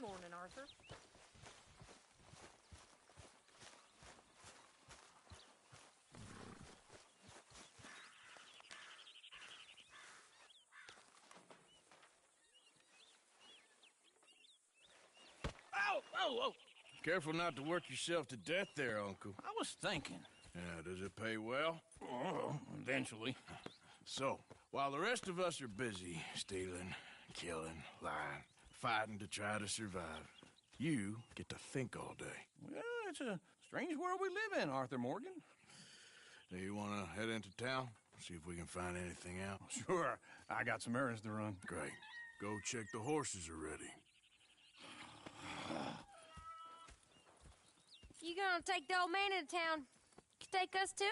Good morning, Arthur. Ow! Oh! Careful not to work yourself to death there, Uncle. I was thinking. Yeah, does it pay well? Oh, eventually. So, while the rest of us are busy stealing, killing, lying, fighting to try to survive, you get to think all day. Well, it's a strange world we live in, Arthur Morgan. Do you want to head into town? See if we can find anything out? Sure, I got some errands to run. Great. Go check the horses are ready. You gonna take the old man into town? You take us too?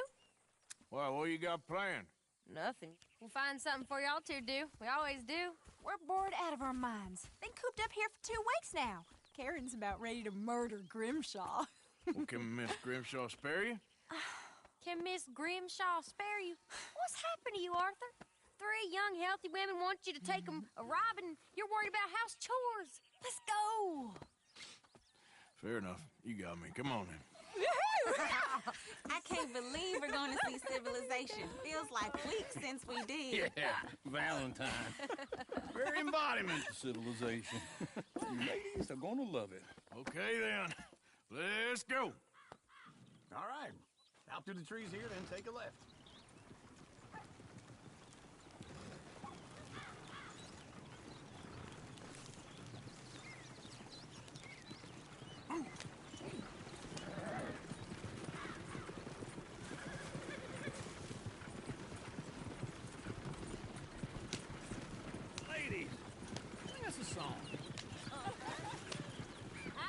Well, what you got planned? Nothing. We'll find something for y'all to do. We always do. We're bored out of our minds. Been cooped up here for 2 weeks now. Karen's about ready to murder Grimshaw. Well, can Miss Grimshaw spare you? Can Miss Grimshaw spare you? What's happened to you, Arthur? 3 young, healthy women want you to take them a robbing. You're worried about house chores. Let's go. Fair enough. You got me. Come on then. I can't believe we're going to see civilization. Feels like weeks since we did. Yeah, Valentine. Very embodiment of civilization. You ladies are going to love it. Okay then. Let's go. All right. Out through the trees here, then take a left. Ladies, sing us a song. I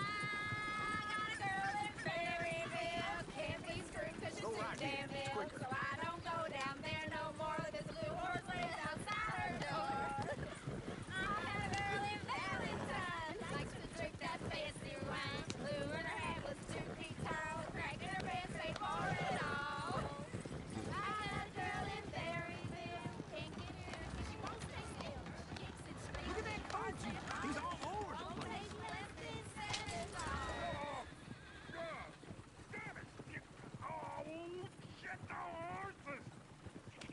got a girl in Berryville. Can't be screwed 'cause she's Go too right here. damn It's ill. quicker. So I don't go down there no more. There's a blue horse laid outside her door. I had a girl in Valentine. Likes to drink that fancy wine. Blue in her head was 2 feet tall. Crack in her pants paid for it all. I had a girl in Berryville. Can't get her 'cause she won't stay still. Kicks and screams. Look at that coach. He's all over the place. Oh, shit, the horses!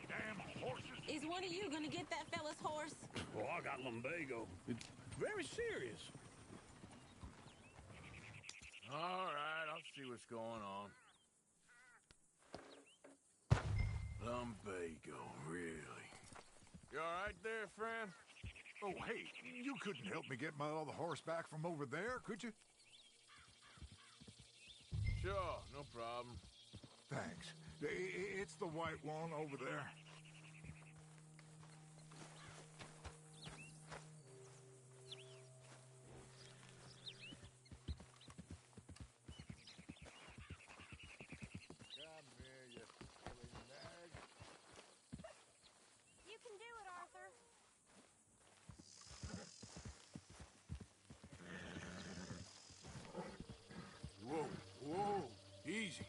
Damn horses! Is one of you going to get that fella's horse? Well, I got lumbago. It's very serious. All right, I'll see what's going on. Lumbago, really? You all right there, friend? Oh, hey, you couldn't help me get my other horse back from over there, could you? Sure, no problem. Thanks. It's the white one over there. Come here, you silly nag. You can do it, Arthur. Whoa, whoa, easy,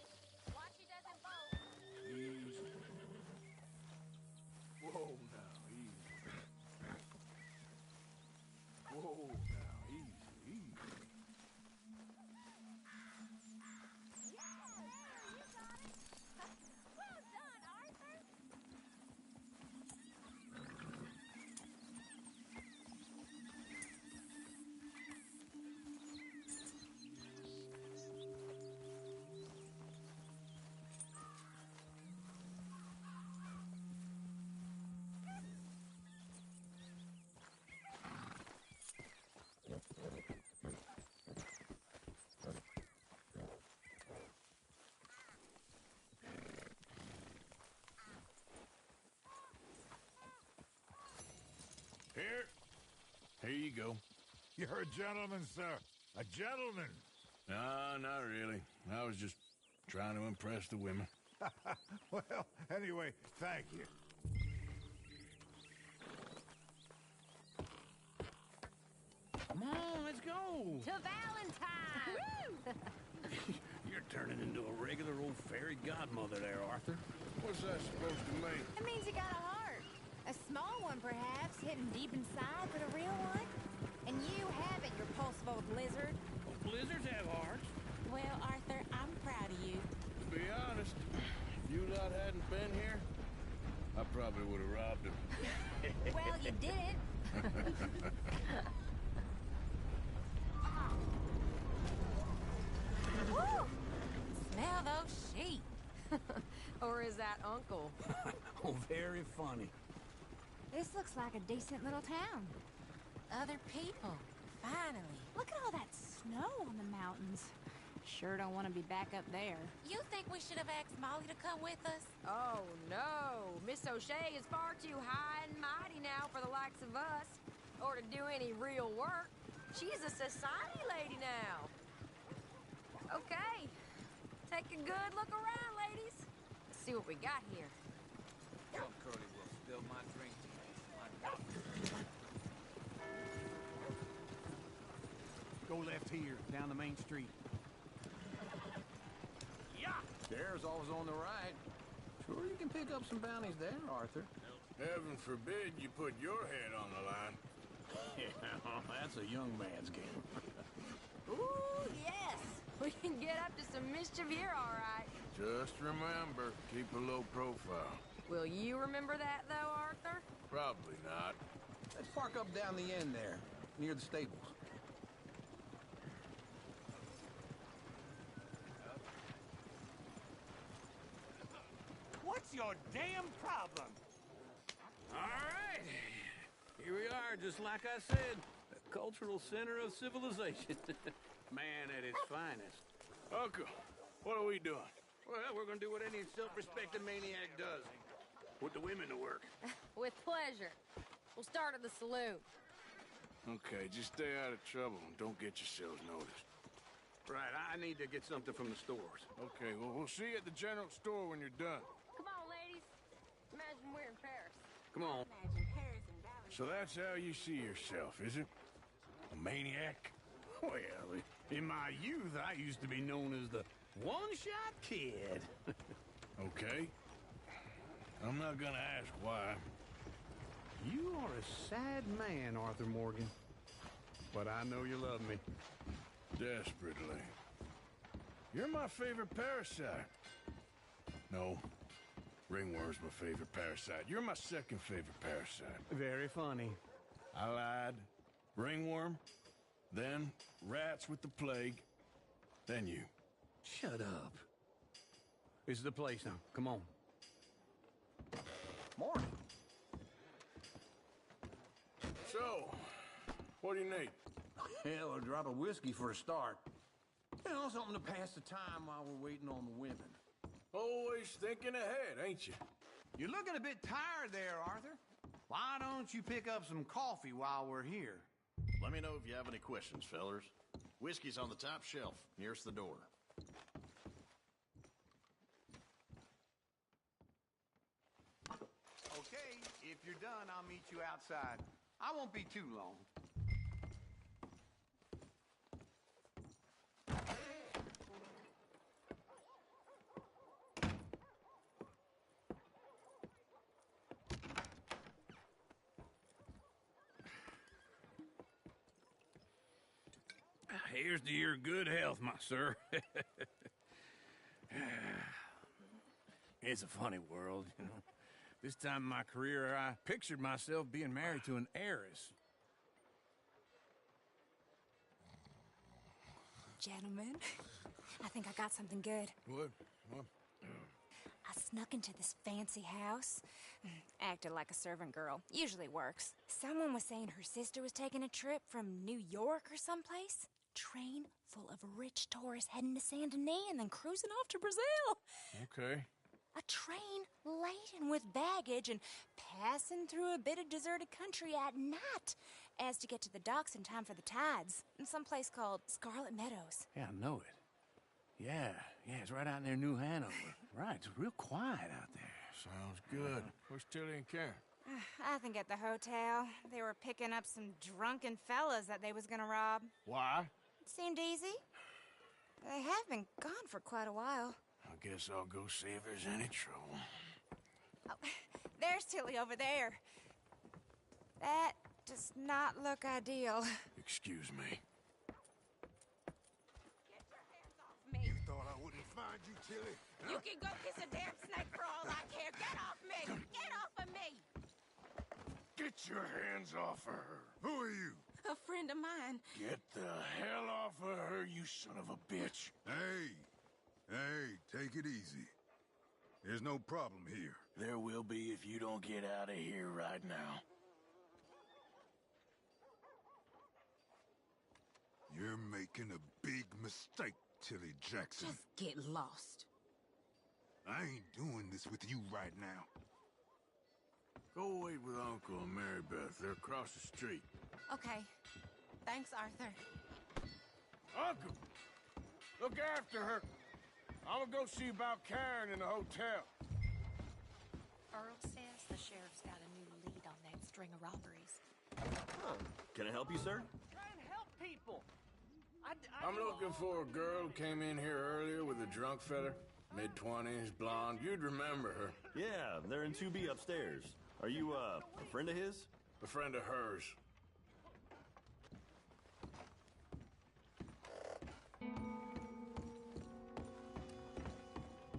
Watch he doesn't bolt. easy. Whoa, now, easy. Whoa, now, easy, easy. Yeah, there, you got it. Well done, Arthur. Here you go. You're a gentleman, sir. A gentleman. No, not really. I was just trying to impress the women. Well, anyway, thank you. Come on, let's go. To Valentine! You're turning into a regular old fairy godmother there, Arthur. What's that supposed to mean? It means you got a heart. A small one, perhaps, hidden deep inside, but a real one. And you have it, your pulse-of old lizard. Blizzards have hearts. Well, Arthur, I'm proud of you. To be honest, if you lot hadn't been here, I probably would have robbed him. Well, you did it. Woo! Smell those sheep. Or is that Uncle? Oh, very funny. This looks like a decent little town. Other people. Finally. Look at all that snow on the mountains. Sure don't want to be back up there. You think we should have asked Molly to come with us? Oh, no. Miss O'Shea is far too high and mighty now for the likes of us. Or to do any real work. She's a society lady now. Okay. Take a good look around, ladies. Let's see what we got here. Some Curly will spill my drink. Go left here, down the main street. Yeah! There's always on the right. Sure you can pick up some bounties there, Arthur. Heaven forbid you put your head on the line. Yeah, that's a young man's game. Ooh, yes. We can get up to some mischief here, all right. Just remember, keep a low profile. Will you remember that, though, Arthur? Probably not. Let's park up down the end there, near the stables. What's your damn problem? All right. Here we are, just like I said. The cultural center of civilization. Man at its finest. Uncle, what are we doing? Well, we're gonna do what any self-respecting maniac does. Put the women to work. With pleasure. We'll start at the saloon. Okay, just stay out of trouble and don't get yourselves noticed. Right, I need to get something from the stores. Okay, well, we'll see you at the general store when you're done. Come on, ladies. Imagine we're in Paris. Come on. Imagine Paris and Dallas. So that's how you see yourself, is it? A maniac? Well, in my youth, I used to be known as the one-shot kid. Okay. I'm not gonna ask why. You are a sad man, Arthur Morgan. But I know you love me. Desperately. You're my favorite parasite. No. Ringworm's my favorite parasite. You're my second favorite parasite. Very funny. I lied. Ringworm, then rats with the plague, then you. Shut up. This is the place now. Come on. Morning. So, what do you need? Hell, a drop of whiskey for a start. You know, something to pass the time while we're waiting on the women. Always thinking ahead, ain't you? You're looking a bit tired there, Arthur. Why don't you pick up some coffee while we're here? Let me know if you have any questions, fellers. Whiskey's on the top shelf, nearest the door. Okay, if you're done, I'll meet you outside. I won't be too long. Here's to your good health, my sir. It's a funny world, you know. This time in my career, I pictured myself being married to an heiress. Gentlemen, I think I got something good. What? I snuck into this fancy house. Acted like a servant girl. Usually works. Someone was saying her sister was taking a trip from New York or someplace. Train full of rich tourists heading to Saint Denis and then cruising off to Brazil. Okay. A train laden with baggage and passing through a bit of deserted country at night as to get to the docks in time for the tides in some place called Scarlet Meadows. Yeah, I know it. Yeah, it's right out near New Hanover. Right, it's real quiet out there. Sounds good. Where's Tilly and Karen? I think at the hotel. They were picking up some drunken fellas that they was gonna rob. Why? It seemed easy. They have been gone for quite a while. I guess I'll go see if there's any trouble. Oh, there's Tilly over there. That does not look ideal. You Excuse me. Me. You thought I wouldn't find you, Tilly? You can go kiss a damn snake for all I care. Get off me! Get off of me! Get your hands off of her. Who are you? A friend of mine. Get the hell off of her, you son of a bitch. Hey, take it easy. There's no problem here. There will be if you don't get out of here right now. You're making a big mistake, Tilly Jackson. Just get lost. I ain't doing this with you right now. Go wait with Uncle and Mary Beth. They're across the street. Okay. Thanks, Arthur. Uncle! Look after her. I'm gonna go see about Karen in the hotel. Earl says the sheriff's got a new lead on that string of robberies. Huh. Can I help you, sir? Trying to help people. I'm looking for a girl who came in here earlier with a drunk fella. Mid-20s, blonde. You'd remember her. Yeah, they're in 2B upstairs. Are you, a friend of his? A friend of hers.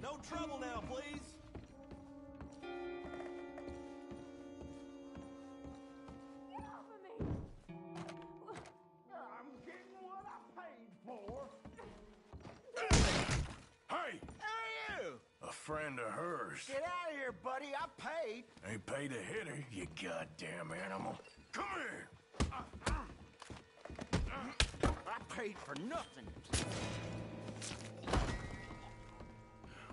No trouble now, please. Get off of me! I'm getting what I paid for. Hey! Who are you? A friend of hers. Get out of here, buddy. I paid. Ain't paid to hit her, you goddamn animal. Come here! I paid for nothing.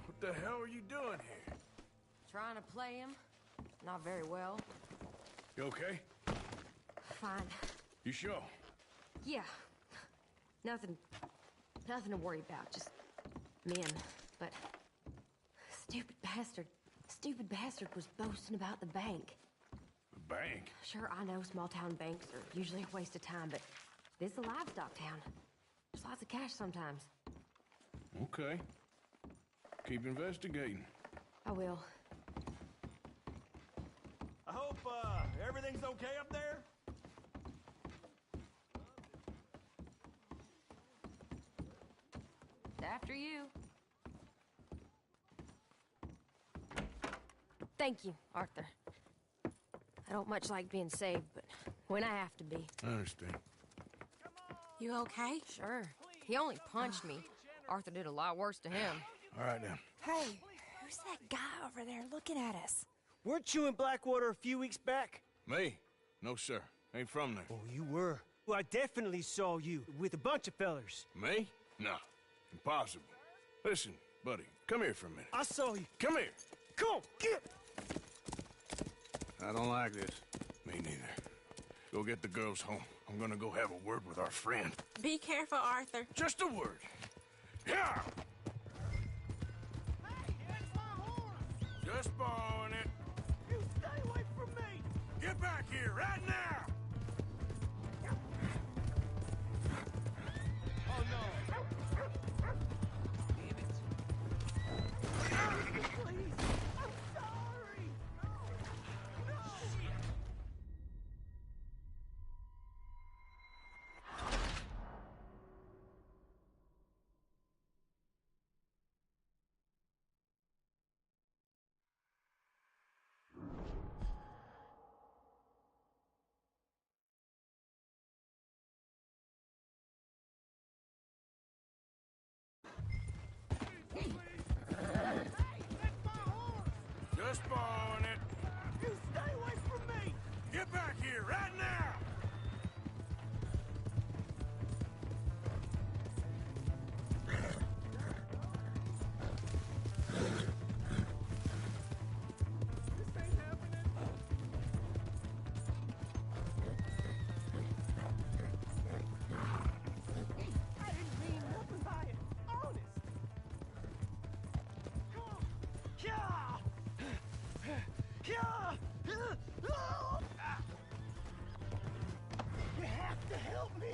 What the hell are you doing here? Trying to play him. Not very well. You okay? Fine. You sure? Yeah. Nothing to worry about. Just men. But stupid bastard was boasting about the bank. The bank? Sure, I know small town banks are usually a waste of time, but this is a livestock town. There's lots of cash sometimes. Okay. Keep investigating. I will. I hope, everything's okay up there? After you. Thank you, Arthur. I don't much like being saved, but when I have to be. I understand. You okay? Sure. He only punched me. Arthur did a lot worse to him. All right, then. Hey, who's that guy over there looking at us? Weren't you in Blackwater a few weeks back? Me? No, sir. Ain't from there. Oh, you were. Well, I definitely saw you with a bunch of fellers. Me? No. Impossible. Listen, buddy, come here for a minute. I saw you. Come here. Come on, get! I don't like this. Me neither. Go get the girls home. I'm gonna go have a word with our friend. Be careful, Arthur. Just a word. Yeah! Hey, that's my horse! Just borrowing it. You stay away from me! Get back here right now! Oh, no. Damn it. Please, I'm sorry! No! Shit! Just borrowing it. You stay away from me! Get back here right now! This ain't happening. I didn't mean nothing by it. Honest. Come on. Yeah! Yeah! You have to help me.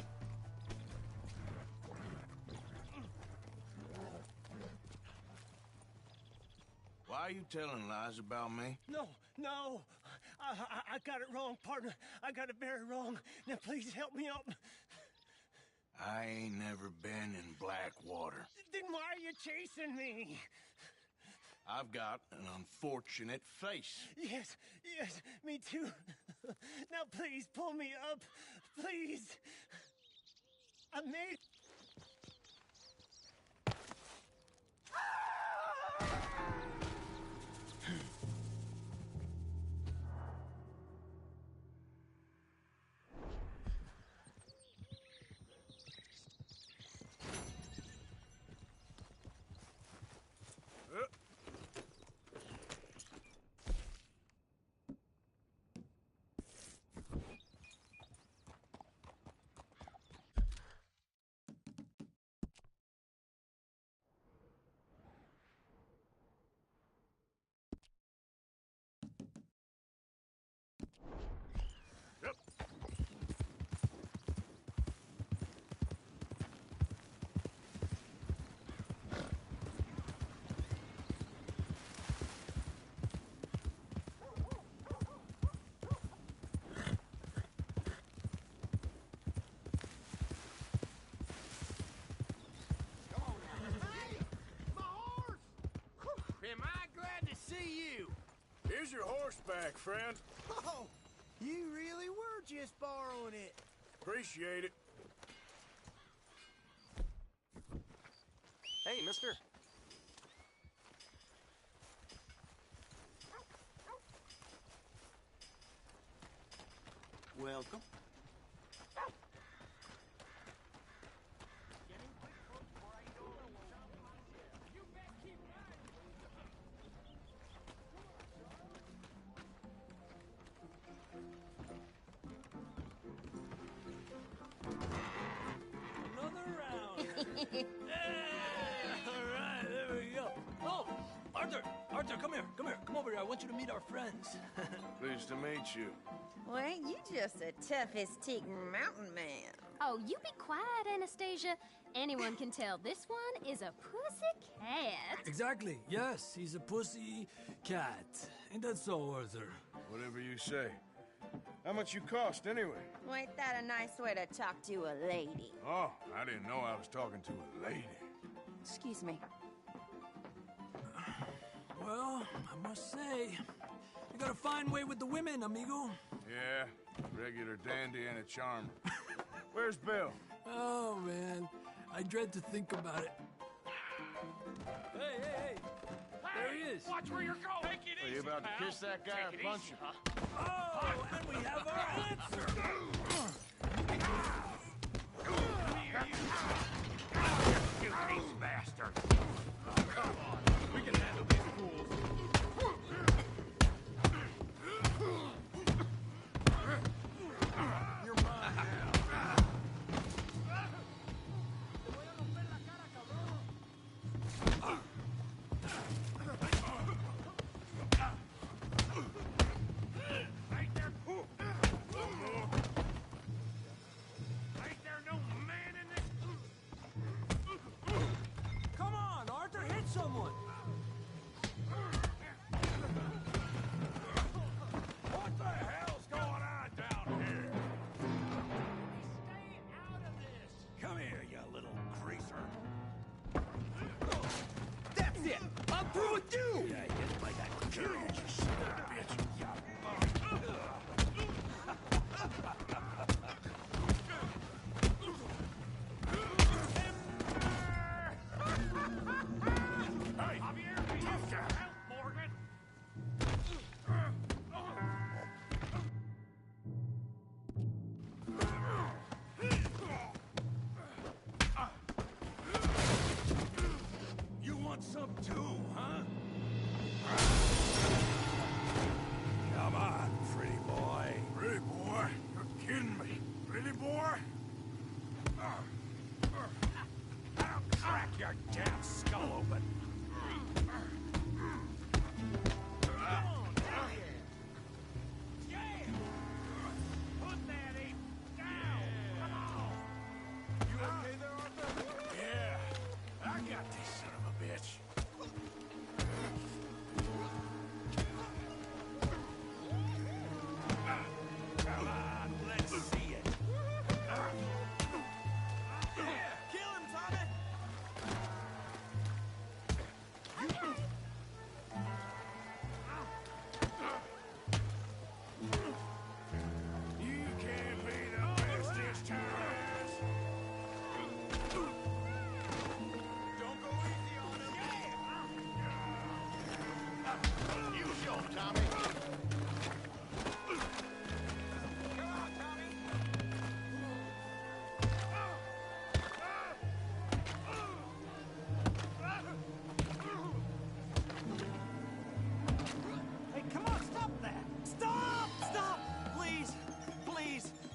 Why are you telling lies about me? No. I got it wrong, partner. I got it very wrong. Now please help me up. I ain't never been in Blackwater. Then why are you chasing me? I've got an unfortunate face. Yes, me too. Now please pull me up. Please. I made... Am I glad to see you? Here's your horseback, friend. Oh, you really were just borrowing it. Appreciate it. Hey, mister. Welcome. All right, there we go. Oh, Arthur, come here. Come over here. I want you to meet our friends. Pleased to meet you. Well, ain't you just the toughest teak mountain man? Oh, you be quiet, Anastasia. Anyone can tell this one is a pussy cat. Exactly. Yes, he's a pussy cat. Ain't that so, Arthur? Whatever you say. How much you cost, anyway? Well, ain't that a nice way to talk to a lady? Oh, I didn't know I was talking to a lady. Excuse me. Well, I must say, you got a fine way with the women, amigo. Yeah, regular dandy and a charm. Where's Bill? Oh, man. I dread to think about it. Hey! There he is. Watch where you're going. Take it Are easy, you about pal. to kiss that guy Take or it punch easy, him? huh? Oh, and we have our answer. You case bastard. Oh, come on. We can handle these fools. You're mine now. Ain't there no man in this? Come on, Arthur, hit someone. What the hell's going on down here? Stay out of this. Come here, you little greaser. That's it. I'm through with you. Yeah, get like that. Kill you, son of a bitch. Hey, Javier, tough guy. Help, Morgan. You want some too, huh?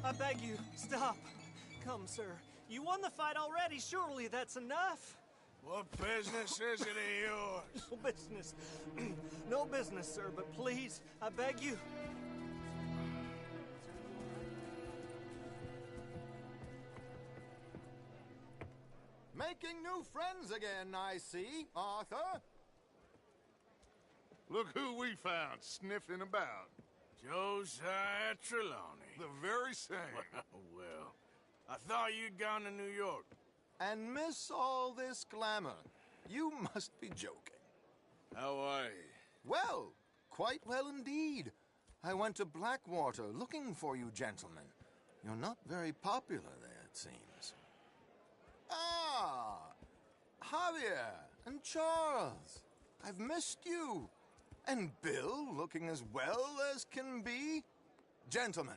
I beg you, stop. Come, sir. You won the fight already. Surely that's enough. What business is it of yours? No business. No business, sir, but please, I beg you. Making new friends again, I see, Arthur. Look who we found sniffing about. Josiah Trelawney. The very same. Well, I thought you'd gone to New York. And miss all this glamour. You must be joking. How are you? Well, quite well indeed. I went to Blackwater looking for you gentlemen. You're not very popular there, it seems. Ah, Javier and Charles. I've missed you. And Bill looking as well as can be. Gentlemen,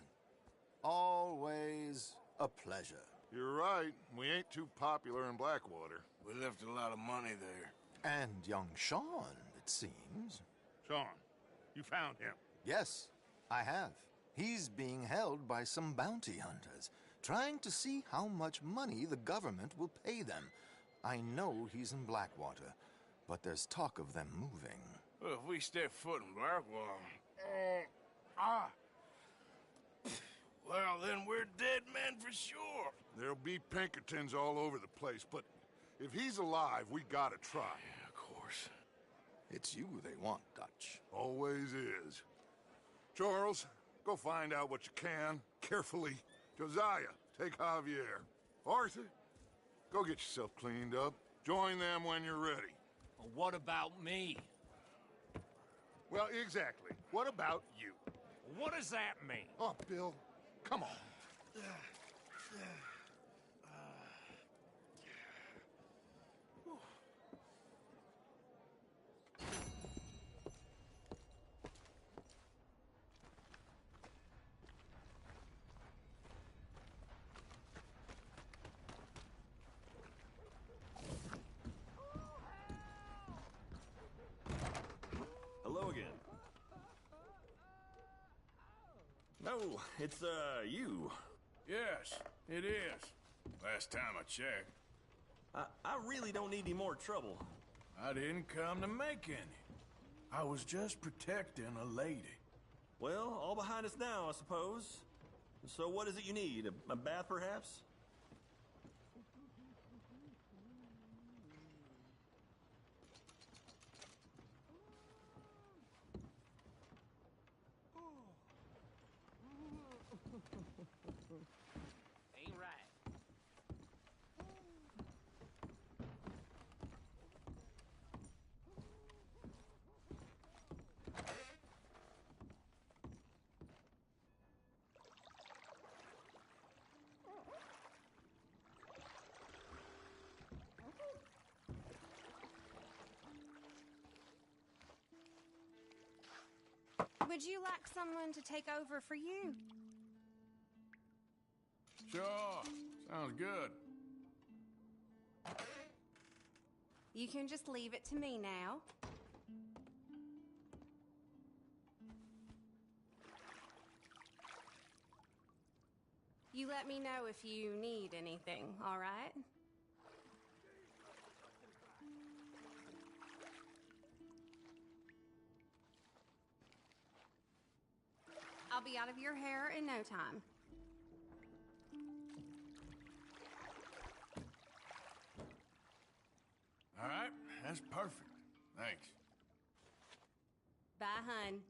always a pleasure. You're right. We ain't too popular in Blackwater. We left a lot of money there. And young Sean, it seems. Sean, you found him? Yes, I have. He's being held by some bounty hunters, trying to see how much money the government will pay them. I know he's in Blackwater, but there's talk of them moving. Well, if we step foot in Blackwater... Well, then we're dead men for sure. There'll be Pinkertons all over the place, but if he's alive, we gotta try. Yeah, of course. It's you they want, Dutch. Always is. Charles, go find out what you can, carefully. Josiah, take Javier. Arthur, go get yourself cleaned up. Join them when you're ready. Well, what about me? Well, exactly. What about you? What does that mean? Oh, Bill, come on. Hello again. No, it's, you. Yes, it is. Last time I checked. I really don't need any more trouble. I didn't come to make any. I was just protecting a lady. Well, all behind us now, I suppose. So what is it you need? A bath, perhaps? Ain't right. Would you like someone to take over for you? Sure, sounds good. You can just leave it to me now. You let me know if you need anything, all right? I'll be out of your hair in no time. All right, that's perfect. Thanks. Bye, hun.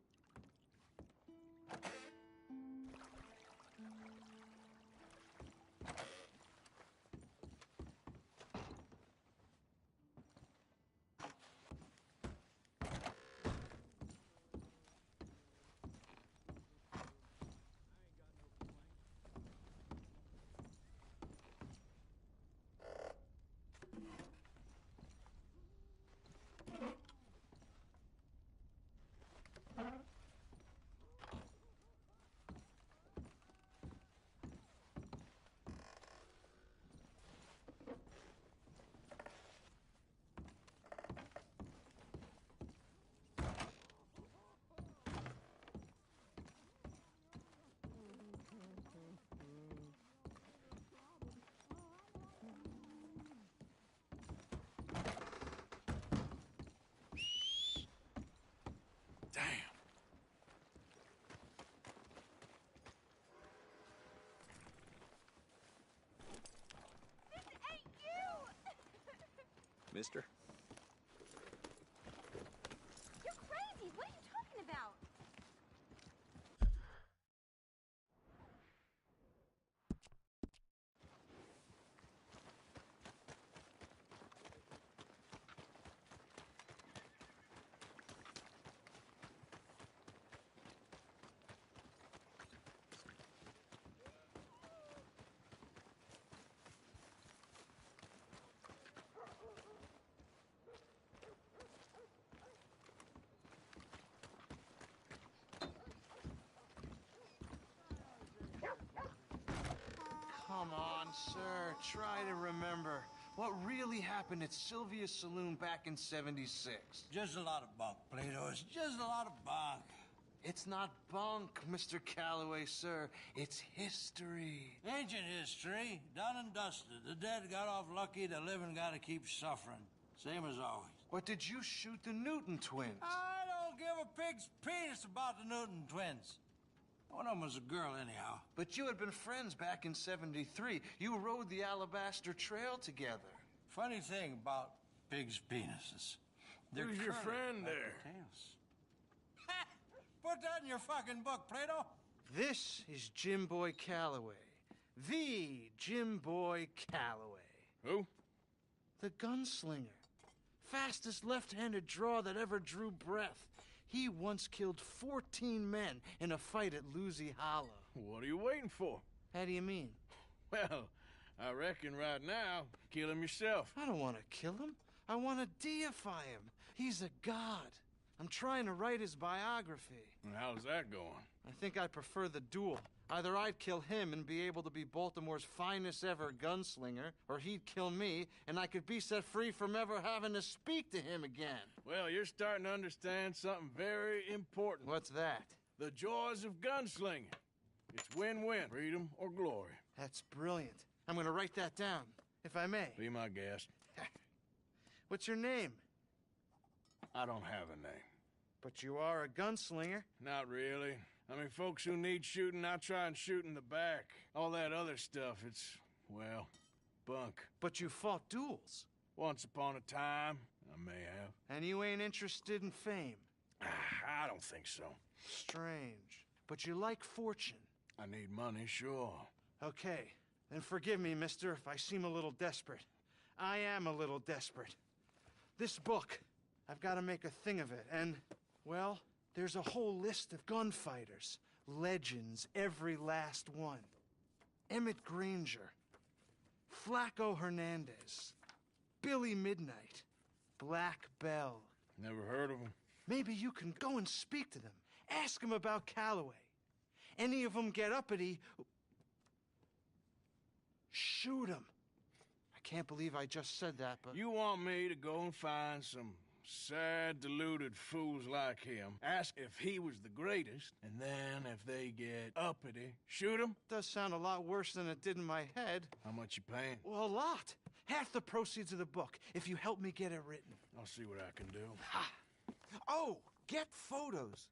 mister. You're crazy. What are you talking about? Come on, sir. Try to remember. What really happened at Sylvia's Saloon back in '76? Just a lot of bunk, Plato. It's just a lot of bunk. It's not bunk, Mr. Calloway, sir. It's history. Ancient history, done and dusted. The dead got off lucky, the living gotta keep suffering. Same as always. But did you shoot the Newton twins? I don't give a pig's penis about the Newton twins. One of them was a girl, anyhow. But you had been friends back in '73. You rode the Alabaster Trail together. Funny thing about pigs' penises. They're Who's your curly friend like there? their tails. Ha! Put that in your fucking book, Plato. This is Jim Boy Calloway. The Jim Boy Calloway. Who? The gunslinger. Fastest left-handed draw that ever drew breath. He once killed 14 men in a fight at Lucy Hollow. What are you waiting for? How do you mean? Well, I reckon right now, kill him yourself. I don't want to kill him. I want to deify him. He's a god. I'm trying to write his biography. And how's that going? I think I prefer the duel. Either I'd kill him and be able to be Baltimore's finest ever gunslinger, or he'd kill me and I could be set free from ever having to speak to him again. Well, you're starting to understand something very important. What's that? The joys of gunslinging. It's win-win, freedom or glory. That's brilliant. I'm going to write that down, if I may. Be my guest. What's your name? I don't have a name. But you are a gunslinger. Not really. I mean, folks who need shooting, I try and shoot in the back. All that other stuff, it's, well, bunk. But you fought duels. Once upon a time, I may have. And you ain't interested in fame. I don't think so. Strange. But you like fortune. I need money, sure. Okay, then forgive me, mister, if I seem a little desperate. I am a little desperate. This book, I've got to make a thing of it, and, well, there's a whole list of gunfighters. Legends, every last one. Emmett Granger. Flaco Hernandez. Billy Midnight. Black Bell. Never heard of him. Maybe you can go and speak to them. Ask them about Calloway. Any of them get uppity, shoot them. I can't believe I just said that, but... You want me to go and find some sad, deluded fools like him, ask if he was the greatest, and then if they get uppity, shoot him? Does sound a lot worse than it did in my head. How much you paying? Well, a lot. Half the proceeds of the book, if you help me get it written. I'll see what I can do. Ha! Oh, get photos.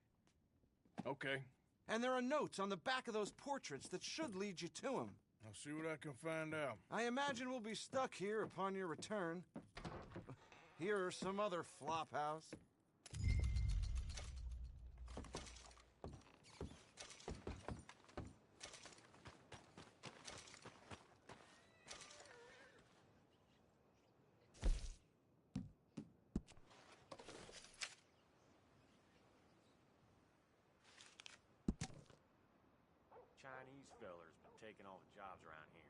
Okay. And there are notes on the back of those portraits that should lead you to him. I'll see what I can find out. I imagine we'll be stuck here upon your return. Here or some other flop house. Chinese fellers been taking all the jobs around here.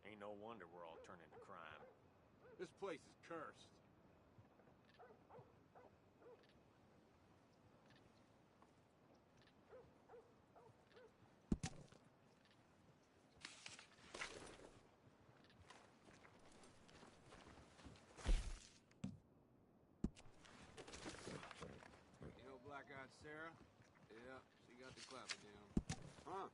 Ain't no wonder we're all turning to crime. This place is cursed. You know Black-Eyed Sarah? Yeah, she got the clapper down. Huh?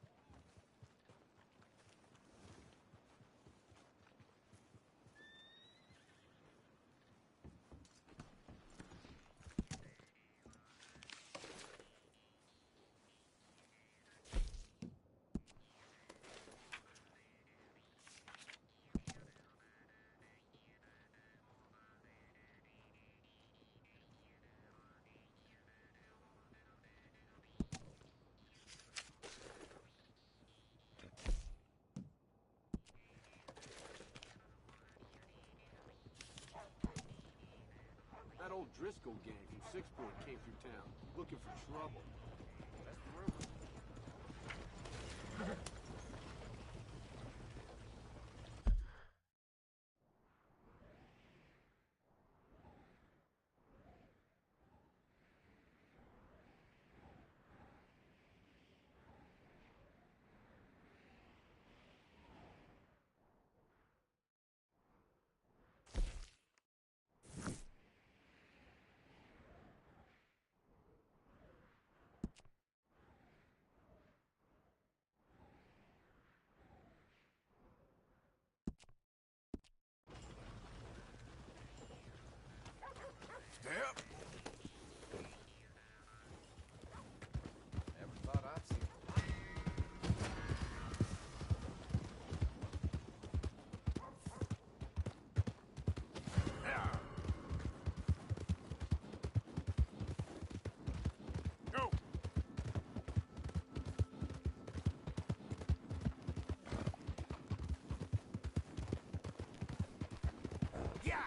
whole Driscoll gang from Sixport came through town, looking for trouble. That's the rumor. Yep. Never thought I'd see Go. Yeah.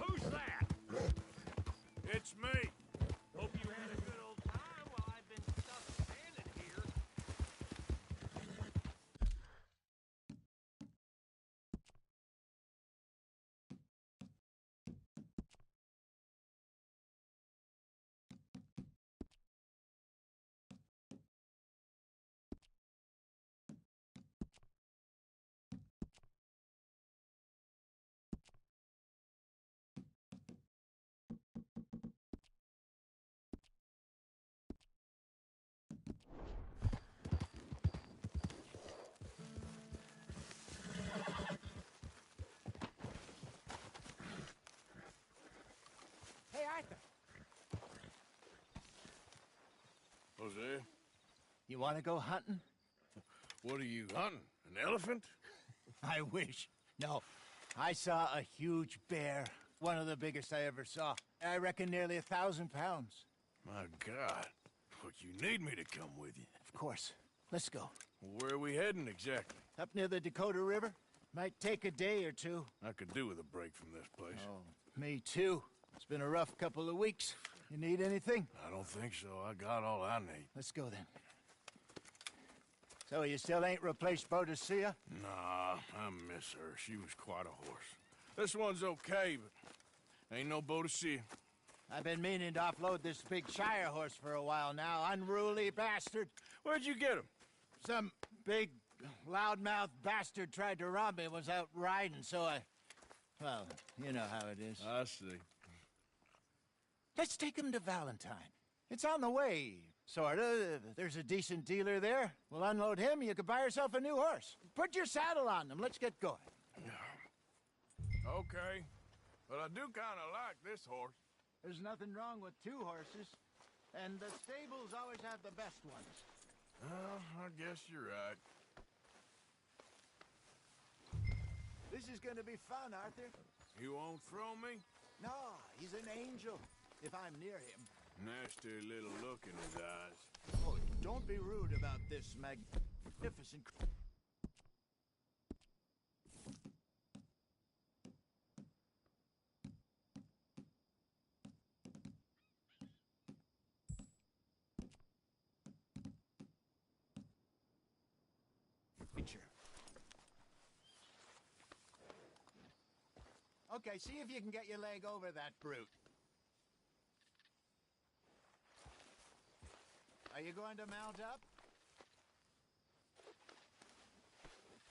Who's that? It's me. Hope you had a good old time while I've been stuck standing here. Hey, Arthur. Jose, You want to go hunting? what are you hunting? An elephant? I wish. No. I saw a huge bear. One of the biggest I ever saw. I reckon nearly 1,000 pounds. My God. Look, you need me to come with you. Of course. Let's go. Where are we heading exactly? Up near the Dakota River. Might take a day or two. I could do with a break from this place. Oh, me too. It's been a rough couple of weeks. You need anything? I don't think so. I got all I need. Let's go then. So you still ain't replaced Boadicea? Nah, I miss her. She was quite a horse. This one's okay, but ain't no Boadicea. I've been meaning to offload this big Shire horse for a while now. Unruly bastard. Where'd you get him? Some big, loudmouth bastard tried to rob me and was out riding, so I... Well, you know how it is. I see. Let's take him to Valentine. It's on the way, sorta. There's a decent dealer there. We'll unload him, you could buy yourself a new horse. Put your saddle on him, let's get going. Okay, but I do kind of like this horse. There's nothing wrong with two horses, and the stables always have the best ones. Well, I guess you're right. This is gonna be fun, Arthur. You won't throw me? No, he's an angel, if I'm near him. Nasty little look in his eyes. Oh, don't be rude about this magnificent... creature. Okay, see if you can get your leg over that brute. Are you going to mount up?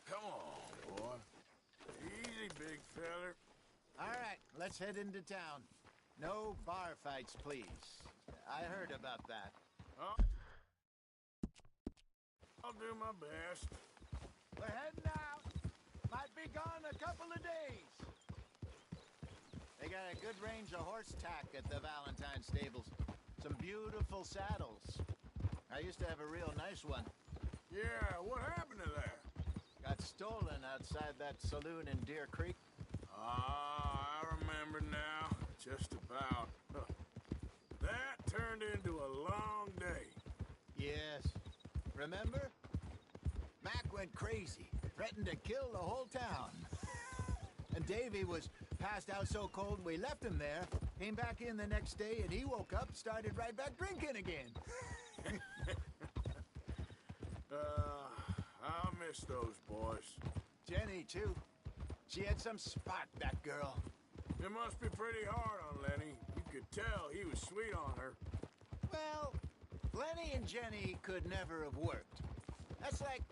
Come on, boy. Easy, big feller. All right, let's head into town. No bar fights, please. I heard about that. I'll do my best. We're heading out. Might be gone a couple of days. They got a good range of horse tack at the Valentine stables. Some beautiful saddles. I used to have a real nice one. Yeah, what happened to that? Got stolen outside that saloon in Deer Creek. Ah, I remember now. Just about. Huh. That turned into a long day. Yes. Remember? Mac went crazy, threatened to kill the whole town. And Davy was passed out so cold we left him there, came back in the next day, and he woke up, started right back drinking again. I'll miss those boys. Jenny, too. She had some spot, that girl. It must be pretty hard on Lenny. You could tell he was sweet on her. Well, Lenny and Jenny could never have worked. That's like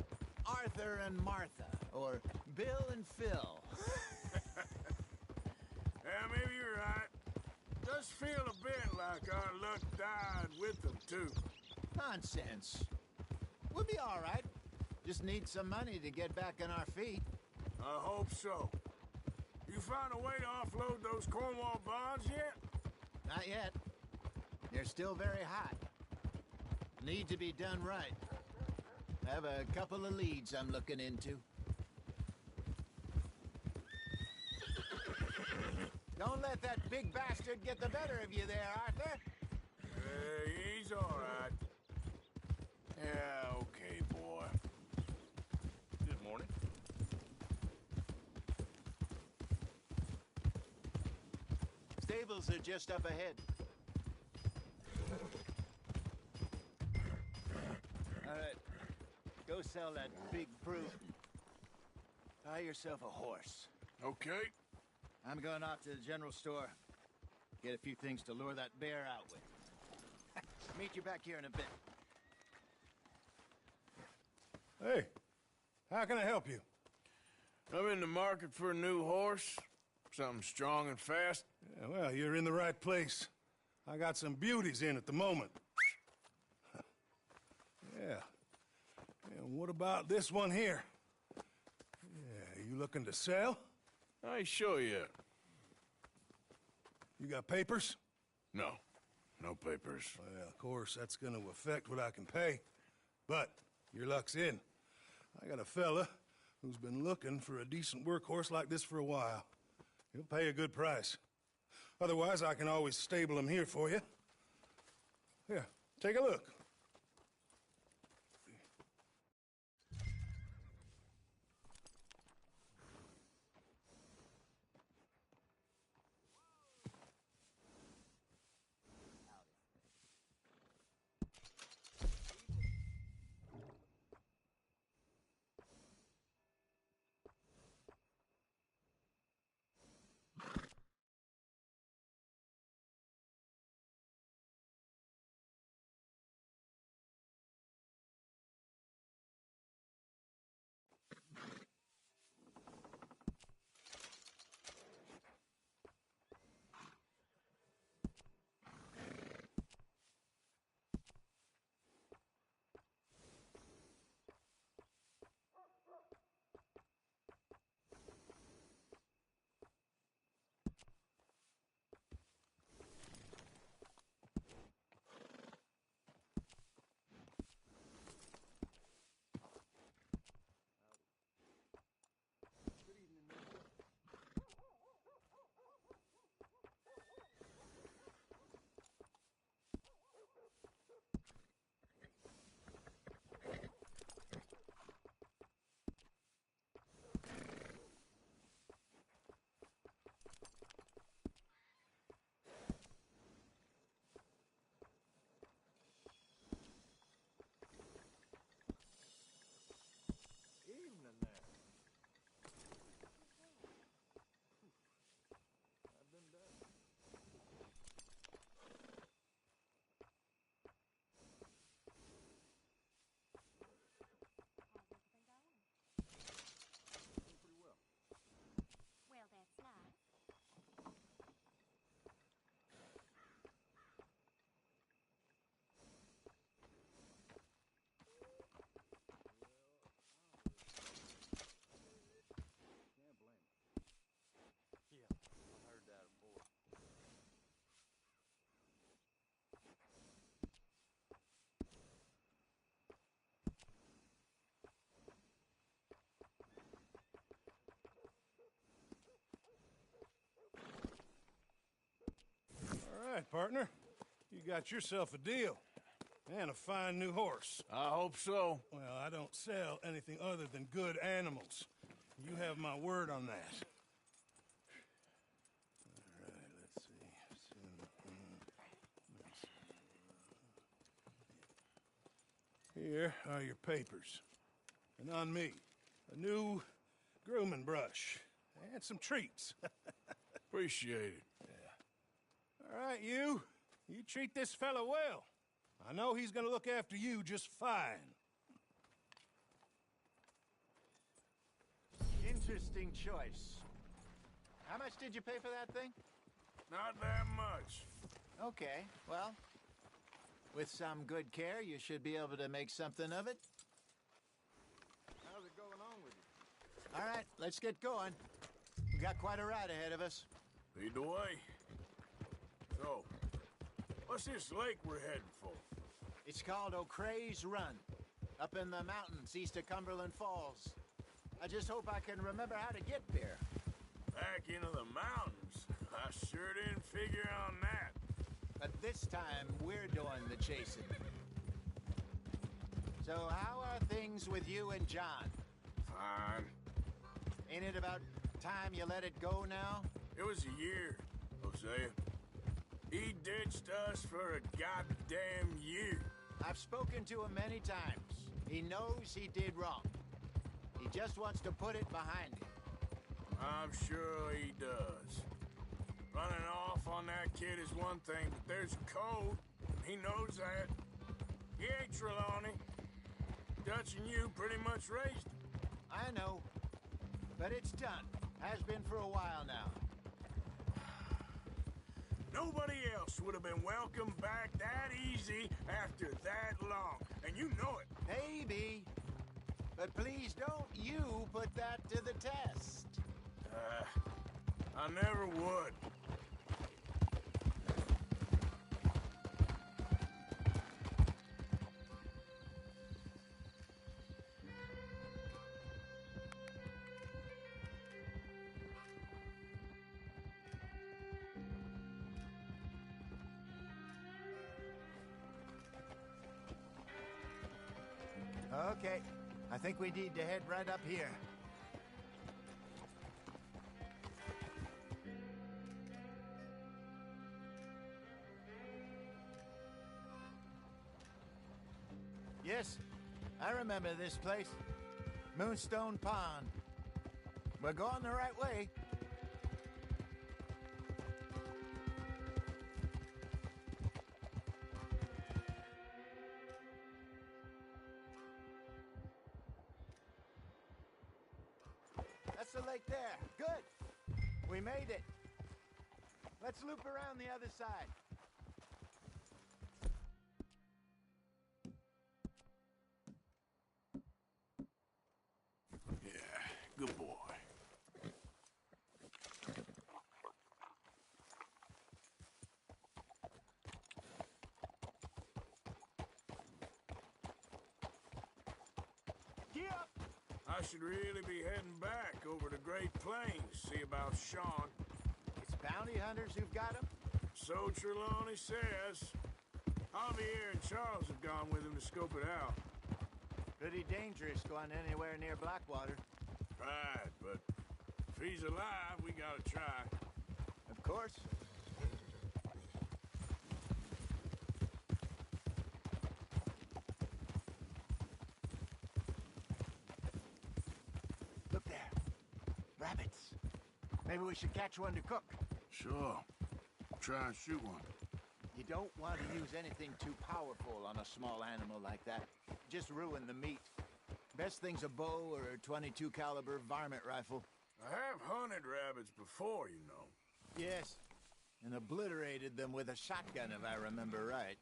Arthur and Martha, or Bill and Phil. Yeah, maybe you're right. Does feel a bit like our luck died with them, too. Nonsense. We'll be all right. Just need some money to get back on our feet. I hope so. You found a way to offload those Cornwall bonds yet? Not yet. They're still very hot. Need to be done right. I have a couple of leads I'm looking into. Don't let that big bastard get the better of you there, Arthur. He's all right. Yeah, okay, boy. Good morning. Stables are just up ahead. All right. Go sell that big brute. Buy yourself a horse. Okay. I'm going off to the general store. Get a few things to lure that bear out with. Meet you back here in a bit. Hey, how can I help you? I'm in the market for a new horse. Something strong and fast. Yeah, well, you're in the right place. I got some beauties in at the moment. Yeah. And what about this one here? Yeah, you looking to sell? I ain't sure yet. You got papers? No. No papers. Well, of course, that's gonna affect what I can pay. But your luck's in. I got a fella who's been looking for a decent workhorse like this for a while. He'll pay a good price. Otherwise, I can always stable him here for you. Here, take a look. right, partner. You got yourself a deal. And a fine new horse. I hope so. Well, I don't sell anything other than good animals. You have my word on that. All right, let's see. Here are your papers. And on me, a new grooming brush. And some treats. Appreciate it. Yeah. All right, you. You treat this fella well. I know he's gonna look after you just fine. Interesting choice. How much did you pay for that thing? Not that much. Okay, well, with some good care, you should be able to make something of it. How's it going on with you? All right, let's get going. We got quite a ride ahead of us. Lead the way. So, what's this lake we're heading for? It's called O'Creagh's Run, up in the mountains east of Cumberland Falls. I just hope I can remember how to get there. Back into the mountains? I sure didn't figure on that. But this time, we're doing the chasing. So how are things with you and John? Fine. Ain't it about time you let it go now? It was a year, Hosea. He ditched us for a goddamn year. I've spoken to him many times. He knows he did wrong. He just wants to put it behind him. I'm sure he does. Running off on that kid is one thing, but there's a code. He knows that. He ain't Trelawney. Dutch and you pretty much raised him. I know. But it's done. Has been for a while now. Nobody else would have been welcomed back that easy after that long. And you know it. Maybe. But please don't you put that to the test. I never would. Okay. I think we need to head right up here. Yes, I remember this place. Moonstone Pond. We're going the right way. That's the lake there. Good. We made it. Let's loop around the other side. Good boy. Gee up! I should really be heading back over to Great Plains, see about Sean. It's bounty hunters who've got him? So Trelawney says. Javier and Charles have gone with him to scope it out. Pretty dangerous going anywhere near Blackwater. Right, but if he's alive, we gotta try. Of course. Look there. Rabbits. Maybe we should catch one to cook. Sure. Try and shoot one. You don't want to use anything too powerful on a small animal like that. Just ruin the meat. Best thing's a bow or a .22 caliber varmint rifle. I have hunted rabbits before, you know. Yes, and obliterated them with a shotgun, if I remember right.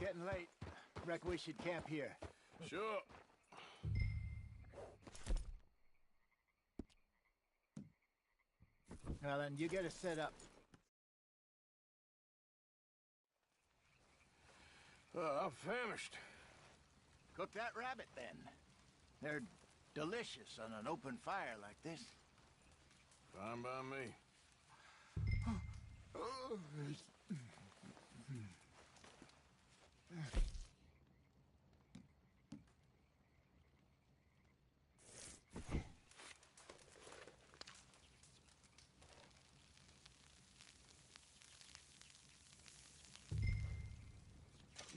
getting late. Reckon we should camp here. Sure. Well, then, you get us set up. I'm famished. Cook that rabbit, then. They're delicious on an open fire like this. Fine by me.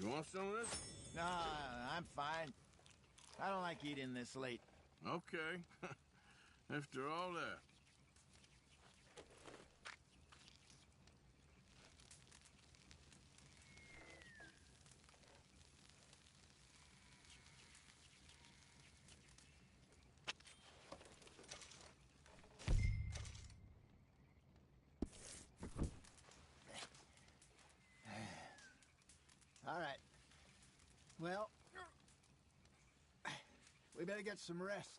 You want some of this? No, I'm fine. I don't like eating this late. Okay. After all that. All right. Well, we better get some rest.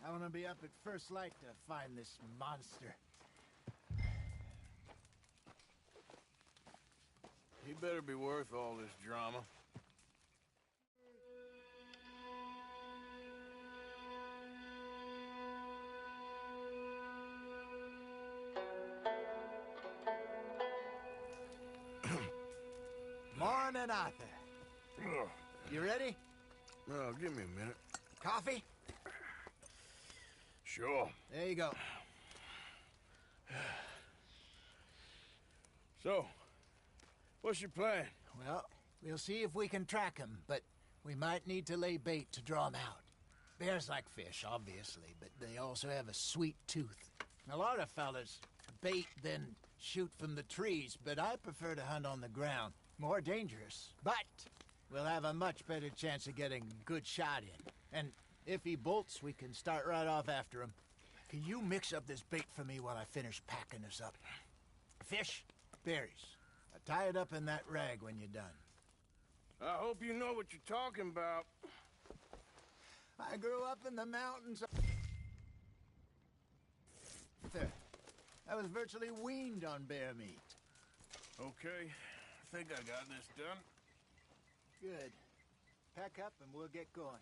I want to be up at first light to find this monster. He better be worth all this drama. Morning, Arthur. You ready? Well, give me a minute. Coffee? Sure. There you go. So, what's your plan? Well, we'll see if we can track him, but we might need to lay bait to draw him out. Bears like fish, obviously, but they also have a sweet tooth. A lot of fellas bait, then shoot from the trees, but I prefer to hunt on the ground. More dangerous, but we'll have a much better chance of getting a good shot in. And if he bolts, we can start right off after him. Can you mix up this bait for me while I finish packing this up? Fish, berries. Tie it up in that rag when you're done. I hope you know what you're talking about. I grew up in the mountains. I was virtually weaned on bear meat. Okay, I think I got this done. Good. Pack up and we'll get going.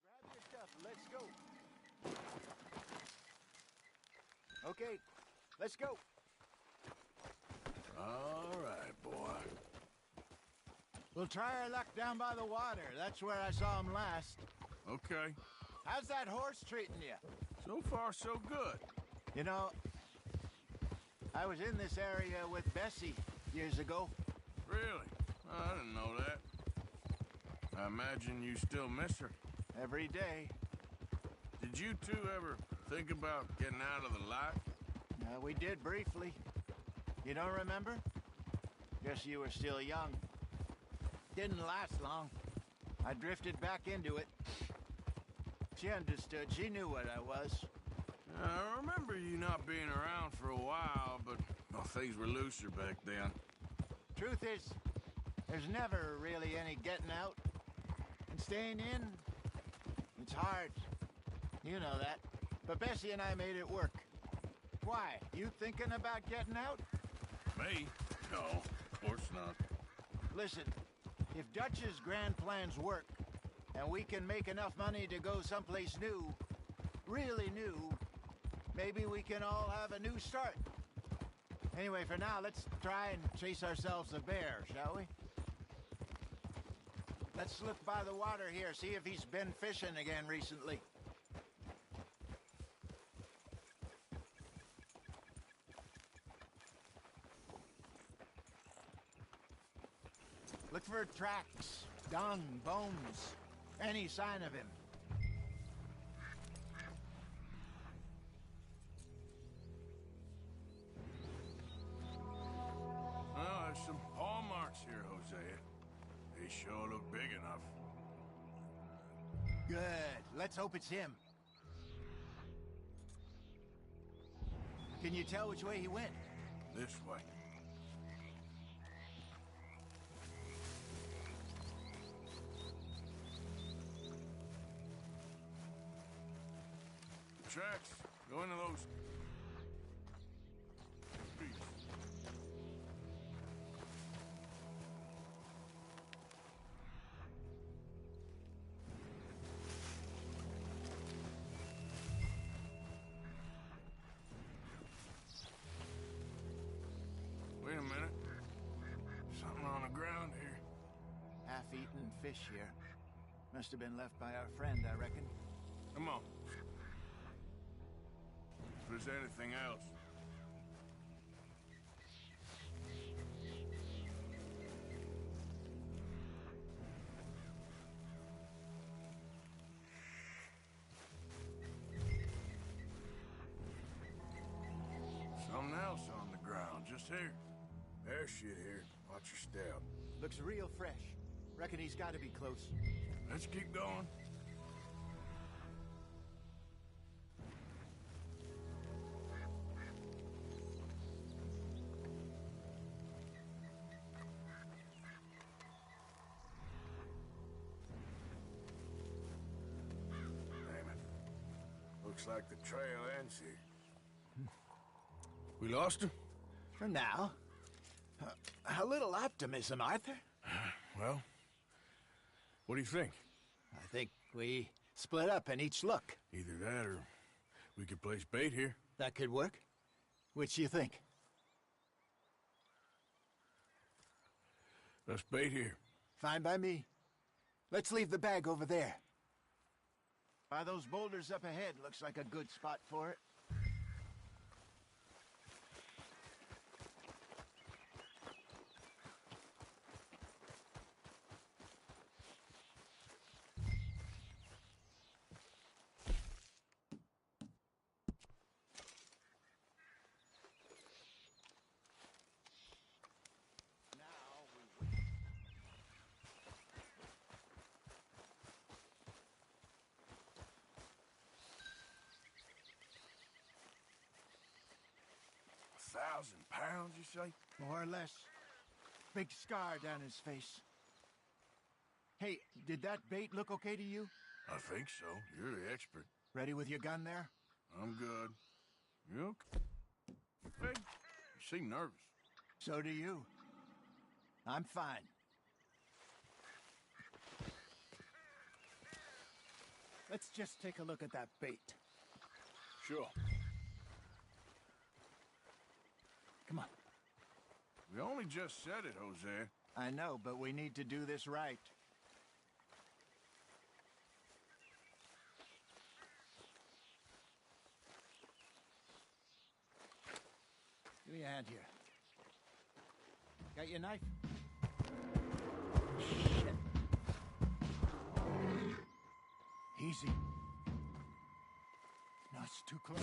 Grab your stuff and let's go. Okay, let's go. All right, boy. We'll try our luck down by the water. That's where I saw him last. Okay. How's that horse treating you? So far, so good. You know, I was in this area with Bessie years ago. Really? I didn't know that. I imagine you still miss her. Every day. Did you two ever think about getting out of the life? We did briefly. You don't remember? Guess you were still young. Didn't last long. I drifted back into it. She understood. She knew what I was. I remember you not being around for a while, but well, things were looser back then. Truth is, there's never really any getting out. And staying in, it's hard. You know that. But Bessie and I made it work. Why? You thinking about getting out? Me? No, of course not. Listen, if Dutch's grand plans work, and we can make enough money to go someplace new, really new, maybe we can all have a new start. Anyway, for now, let's try and chase ourselves a bear, shall we? Let's look by the water here, see if he's been fishing again recently. Look for tracks, dung, bones, any sign of him. Well, there's some paw marks here, Hosea. They sure look big enough. Good. Let's hope it's him. Can you tell which way he went? This way. Tracks. Go into those trees. Wait a minute. Something on the ground here. Half-eaten fish here. Must have been left by our friend, I reckon. Come on. If there's anything else. Something else on the ground, just here. There's shit here. Watch your step. Looks real fresh. Reckon he's got to be close. Let's keep going. Looks like the trail ends here. We lost him? For now. A little optimism, Arthur. Well, what do you think? I think we split up and each look. Either that or we could place bait here. That could work. Which you think? Let's bait here. Fine by me. Let's leave the bag over there. By those boulders up ahead, looks like a good spot for it. £1,000, you say? More or less. Big scar down his face. Hey, did that bait look okay to you? I think so. You're the expert. Ready with your gun there? I'm good. You okay? Hey, you seem nervous. So do you. I'm fine. Let's just take a look at that bait. Sure. Come on. We only just said it, Jose. I know, but we need to do this right. Give me a hand here. Got your knife? Shit. Easy. No, it's too close.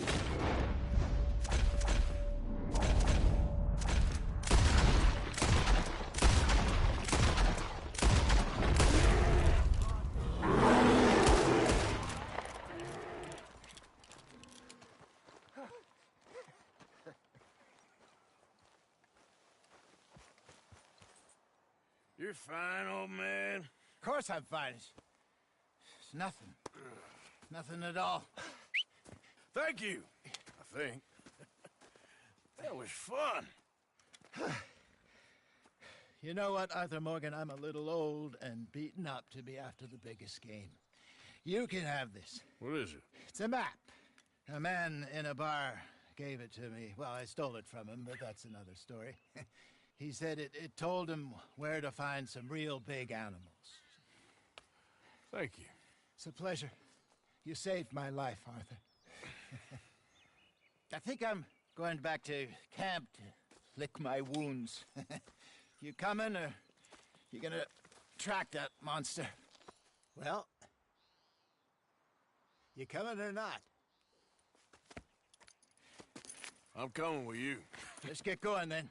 You're fine, old man. Of course I'm fine. It's nothing. Nothing at all. Thank you, I think. That was fun. You know what, Arthur Morgan? I'm a little old and beaten up to be after the biggest game. You can have this. What is it? It's a map. A man in a bar gave it to me. Well, I stole it from him, but that's another story. He said it told him where to find some real big animals. Thank you. It's a pleasure. You saved my life, Arthur. I think I'm going back to camp to lick my wounds. You coming, or you gonna track that monster? Well, you coming or not? I'm coming with you. Let's get going, then.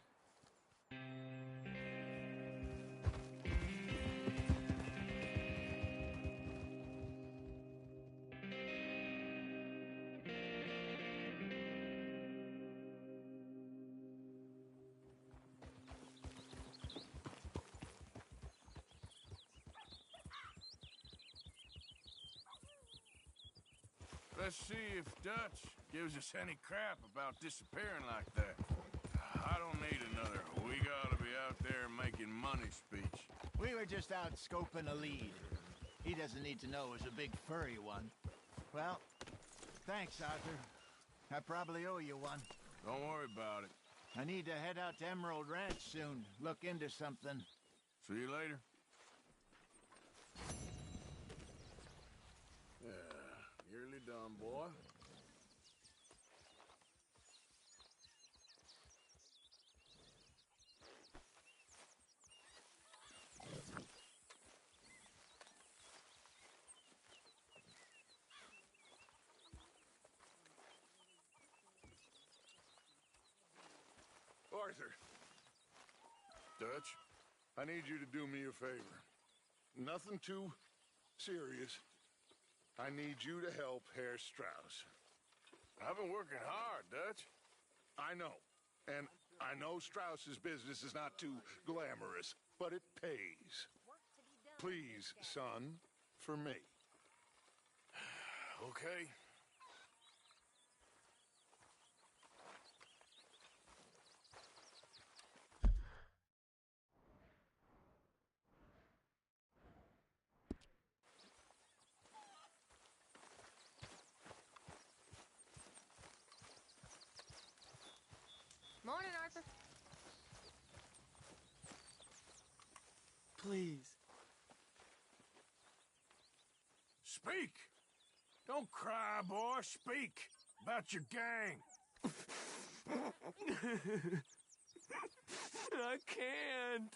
let's see if Dutch gives us any crap about disappearing like that. I don't need another "we gotta be out there making money" speech. We were just out scoping a lead. He doesn't need to know it was a big furry one. Well, thanks, Arthur. I probably owe you one. Don't worry about it. I need to head out to Emerald Ranch soon. Look into something. See you later. Yeah, nearly done, boy. Arthur. Dutch, I need you to do me a favor. Nothing too serious. I need you to help Herr Strauss. I've been working hard, Dutch. I know. And I know Strauss's business is not too glamorous, but it pays. Please, son, for me. Okay. Morning, Arthur. Please. Speak! Don't cry, boy. Speak about your gang. I can't.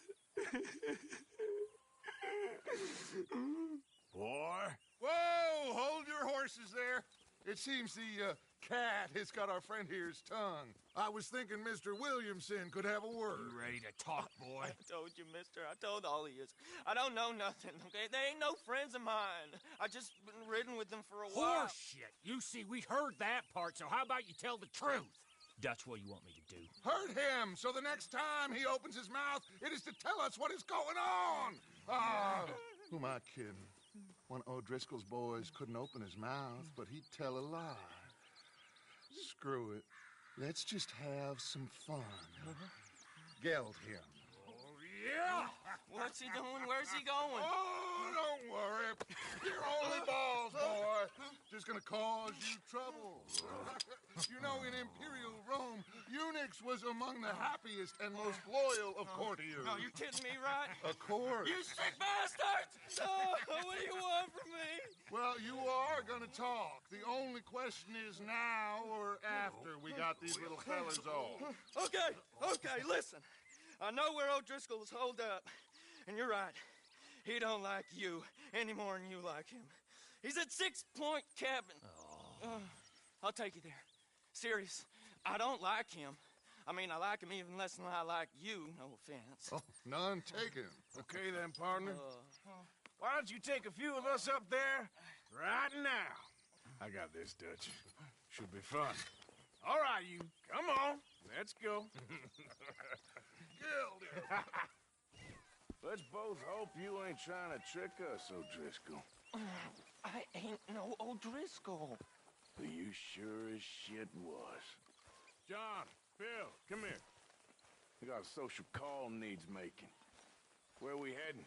Boy. Whoa! Hold your horses there. It seems the cat has got our friend here's tongue. I was thinking Mr. Williamson could have a word. You ready to talk, boy? I told you, mister. I told all of you. I don't know nothing, okay? They ain't no friends of mine. I just been ridden with them for a while. Horseshit. You see, we heard that part, so how about you tell the truth? Dutch, what do you want me to do? Hurt him, so the next time he opens his mouth, it is to tell us what is going on. Who am I kidding? One of O'Driscoll's boys couldn't open his mouth, but he'd tell a lie. Screw it. Let's just have some fun. Geld him. Yeah! What's he doing? Where's he going? Oh, don't worry. You're only balls, boy. Just gonna cause you trouble. You know, in Imperial Rome, eunuchs was among the happiest and most loyal of courtiers. No, you're kidding me, right? Of course. You sick bastard! Oh, what do you want from me? Well, you are gonna talk. The only question is now or after we got these little fellas off. Okay, listen. I know where O'Driscoll is holed up, and you're right. He don't like you any more than you like him. He's at 6 Point Cabin. I'll take you there. Serious, I don't like him. I mean, I like him even less than I like you, no offense. Oh, none taken. Okay then, partner. Why don't you take a few of us up there right now? I got this, Dutch. Should be fun. All right, you. Come on. Let's go. Let's both hope you ain't trying to trick us, O'Driscoll. I ain't no O'Driscoll. You sure as shit was. John, Phil, come here. We got a social call needs making. Where we heading?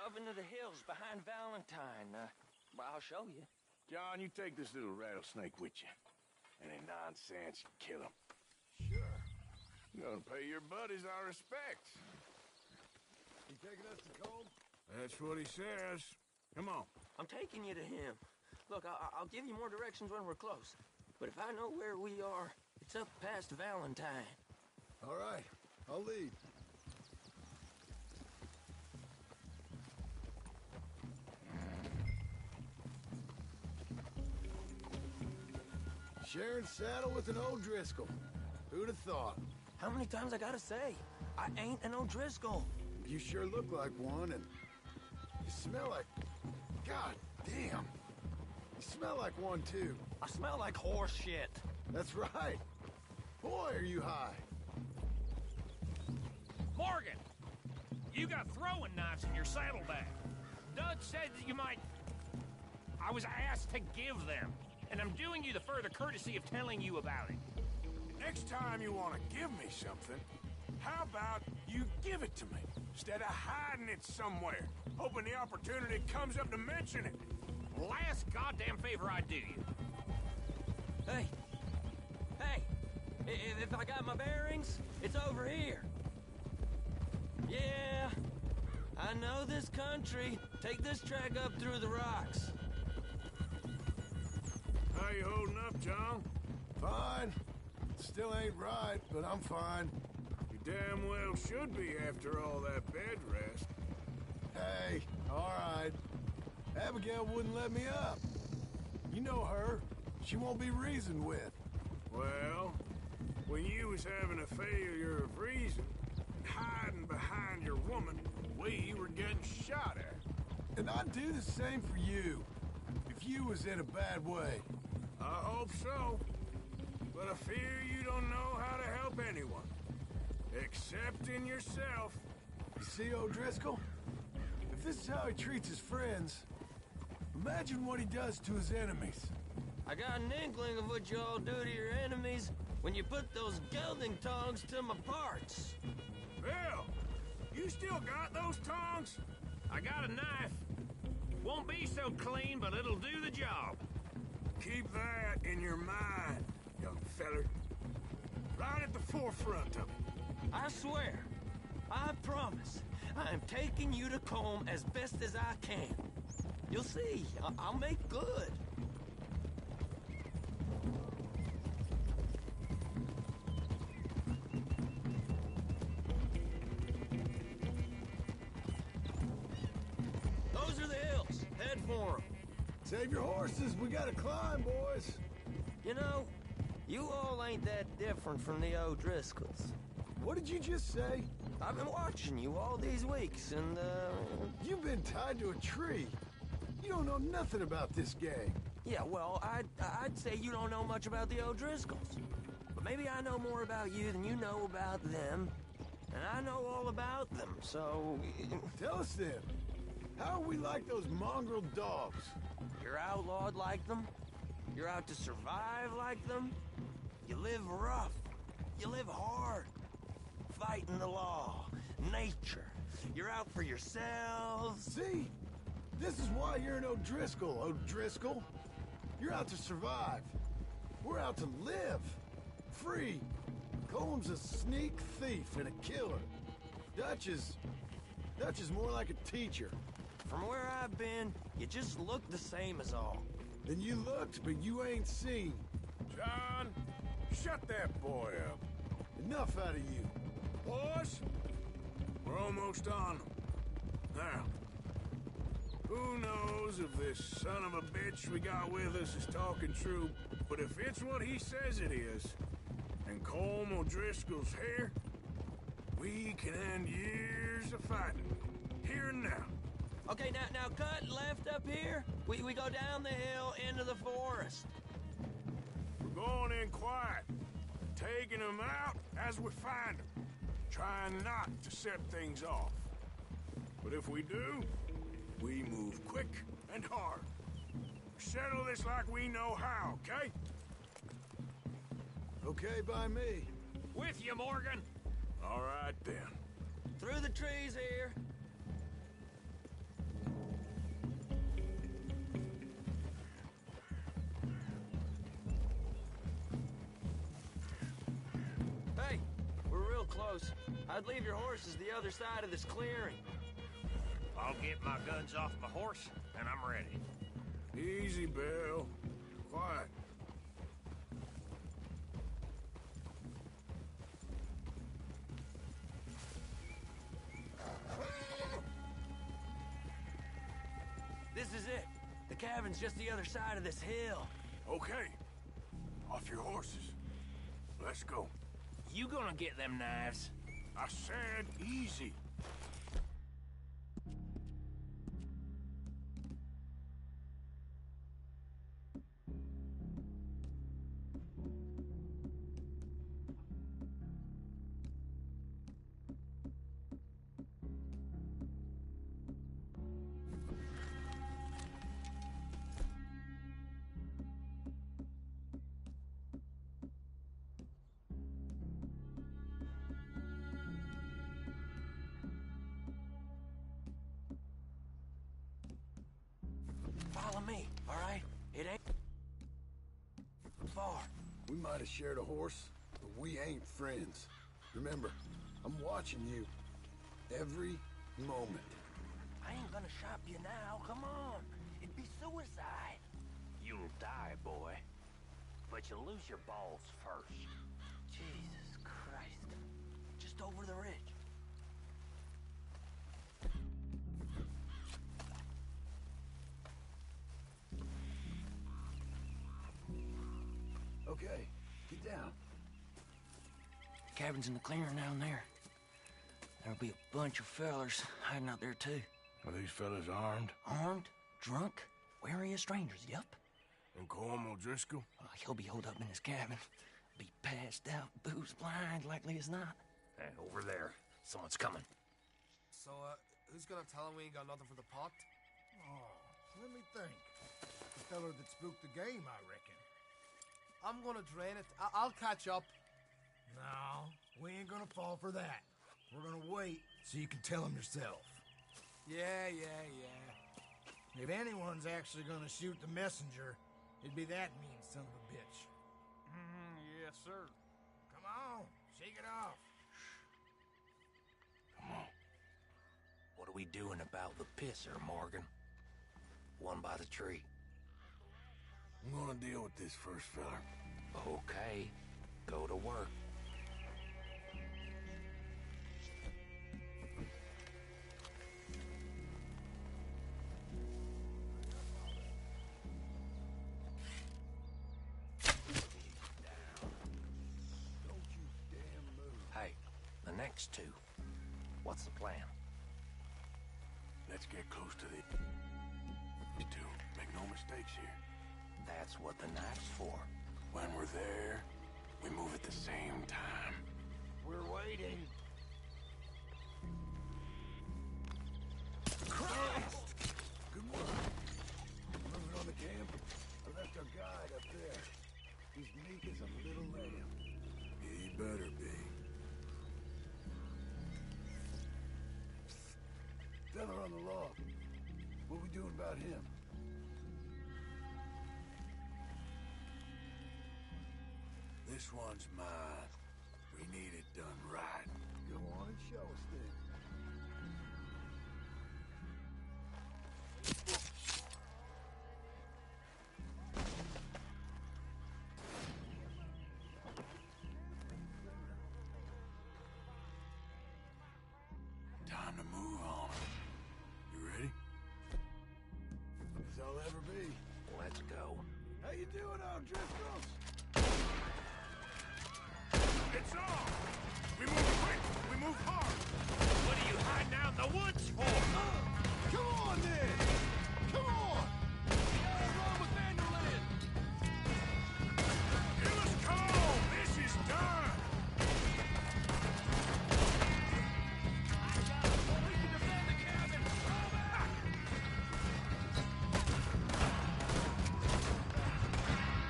Up into the hills behind Valentine. Well, I'll show you. John, you take this little rattlesnake with you. Any nonsense, you kill him. Sure. I'm gonna pay your buddies our respects. You taking us to Colm? That's what he says. Come on. I'm taking you to him. Look, I'll give you more directions when we're close. But if I know where we are, it's up past Valentine. All right, I'll lead. Sharing saddle with an O'Driscoll. Who'd have thought? How many times I gotta say? I ain't an O'Driscoll. You sure look like one, and you smell like... God damn. You smell like one, too. I smell like horse shit. That's right. Boy, are you high. Morgan! You got throwing knives in your saddlebag. Dutch said that you might... I was asked to give them, and I'm doing you the further courtesy of telling you about it. Next time you want to give me something, how about you give it to me, instead of hiding it somewhere, hoping the opportunity comes up to mention it? Last goddamn favor I do you. Hey! Hey! If I got my bearings, it's over here. Yeah, I know this country. Take this track up through the rocks. How you holding up, John? Fine. Still ain't right, but I'm fine. You damn well should be after all that bed rest. Hey, all right. Abigail wouldn't let me up. You know her. She won't be reasoned with. Well, when you was having a failure of reason, hiding behind your woman, we were getting shot at. And I'd do the same for you, if you was in a bad way. I hope so. But I fear you don't know how to help anyone. Except in yourself. You see, O'Driscoll? If this is how he treats his friends, imagine what he does to his enemies. I got an inkling of what you all do to your enemies when you put those gelding tongs to my parts. Bill, you still got those tongs? I got a knife. Won't be so clean, but it'll do the job. Keep that in your mind, young feller. Right at the forefront of it. I swear, I promise, I am taking you to Colm as best as I can. You'll see, I'll make good. Those are the hills. Head for them. Save your horses, we gotta climb, boys. You know, you all ain't that different from the O'Driscolls. What did you just say? I've been watching you all these weeks, and, You've been tied to a tree. You don't know nothing about this gang. Yeah, well, I'd say you don't know much about the O'Driscolls. But maybe I know more about you than you know about them. And I know all about them, so... Tell us then. How are we like those mongrel dogs? You're outlawed like them. You're out to survive like them. You live rough. You live hard. Fighting the law. Nature. You're out for yourselves. See? This is why you're an O'Driscoll, O'Driscoll. You're out to survive. We're out to live. Free. Colm's a sneak thief and a killer. Dutch is more like a teacher. From where I've been, you just look the same as all. Then you looked, but you ain't seen. John, shut that boy up. Enough out of you. Boys, we're almost on them. Now, who knows if this son of a bitch we got with us is talking true, but if it's what he says it is, and Colm O'Driscoll's here, we can end years of fighting, here and now. Okay, now cut left up here. We go down the hill into the forest. We're going in quiet, taking them out as we find them, trying not to set things off. But if we do, we move quick and hard. Settle this like we know how, okay? Okay by me. With you, Morgan. All right, then. Through the trees here. Hey, we're real close. I'd leave your horses the other side of this clearing. I'll get my guns off my horse, and I'm ready. Easy, Bill. Quiet. This is it. The cabin's just the other side of this hill. Okay. Off your horses. Let's go. You gonna get them knives? I said easy. We might have shared a horse, but we ain't friends. Remember, I'm watching you every moment. I ain't gonna shop you now, come on. It'd be suicide. You'll die, boy. But you'll lose your balls first. Jesus Christ. Just over the ridge. Okay, get down. Cabin's in the clearing down there. There'll be a bunch of fellers hiding out there, too. Are these fellas armed? Armed, drunk, wary of strangers, yup. And Colm O'Driscoll? He'll be holed up in his cabin. Be passed out, booze blind, likely as not. Hey, over there. Someone's coming. So, who's gonna tell him we ain't got nothing for the pot? Oh, let me think. The feller that spooked the game, I reckon. I'm gonna drain it. I'll catch up. No, we ain't gonna fall for that. We're gonna wait so you can tell him yourself. Yeah. If anyone's actually gonna shoot the messenger, it'd be that mean son of a bitch. Yes, sir. Come on, shake it off. Come on. What are we doing about the pisser, Morgan? One by the tree. I'm gonna deal with this first, fella. Okay. Go to work. Hey, the next two. What's the plan? Let's get close to these two. Make no mistakes here. That's what the knife's for. When we're there, we move at the same time. We're waiting. Christ! Good work. Moving on the camp. I left our guide up there. He's meek as a little lamb. He better be. Fella on the log. What we doing about him? This one's mine. We need it done right. Go on and show us then. Time to move on. You ready? As I'll ever be. Let's go. How you doing, O'Driscolls? It's on! We move quick! We move hard! What are you hiding out in the woods for? Come on, then! Come on! What's wrong with Vanderland? Give us call! This is done! We can defend the cabin! Fall back!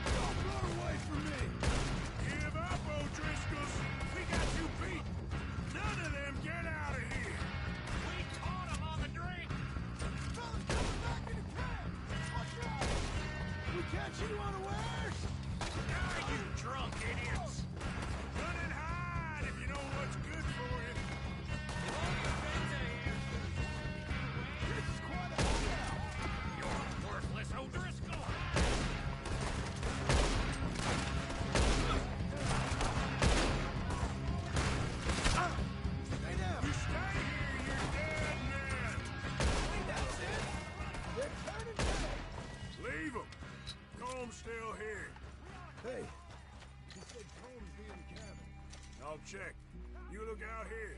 Don't run away from me! Give up, O'Driscolls! We got you beat! None of them get out of here! We caught them on the drink! Fellas coming back in the camp! Watch out! We catch you unawares! Now you drunk idiots! Run and hide if you know what's good for you! This is quite a hideout! You're a worthless O'Driscoll! Stay down! You stay here, you're dead men! That's it! They're turning back! Leave them! Comb's still here. Hey, he said Combs be in the cabin. I'll check. You look out here.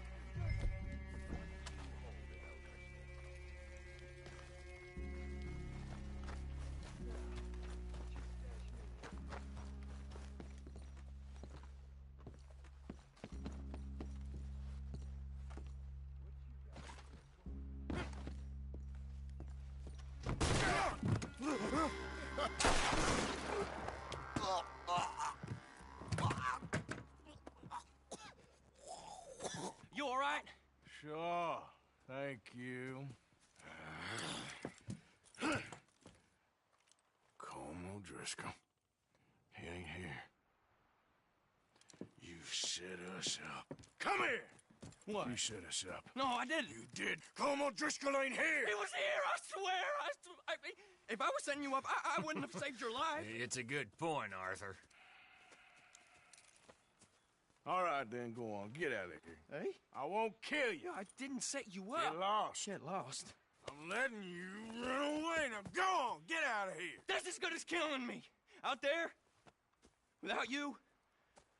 You all right? Sure, thank you. Colm O'Driscoll. He ain't here. set us up. Come here! What? You set us up. No, I didn't. You did. Colm O'Driscoll ain't here! He was here, I swear! If I was setting you up, I wouldn't have saved your life. It's a good point, Arthur. All right, then, go on. Get out of here. Hey? I won't kill you. I didn't set you up. Get lost. Get lost. I'm letting you run away. Now go on. Get out of here. That's as good as killing me. Out there, without you,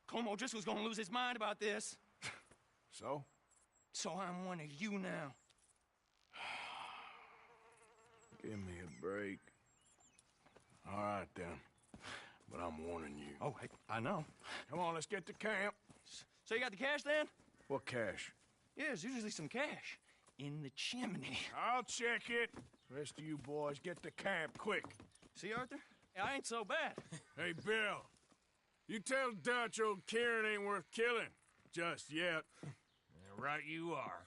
Colm O'Driscoll's gonna lose his mind about this. So? So I'm one of you now. Give me a break. All right, then. But I'm warning you. Oh, I know. Come on, let's get to camp. So you got the cash, then? What cash? Yeah, there's usually some cash in the chimney. I'll check it. Rest of you boys, get to camp, quick. See, Arthur? I ain't so bad. Hey, Bill. You tell Dutch old Kieran ain't worth killing. Just yet. Right you are.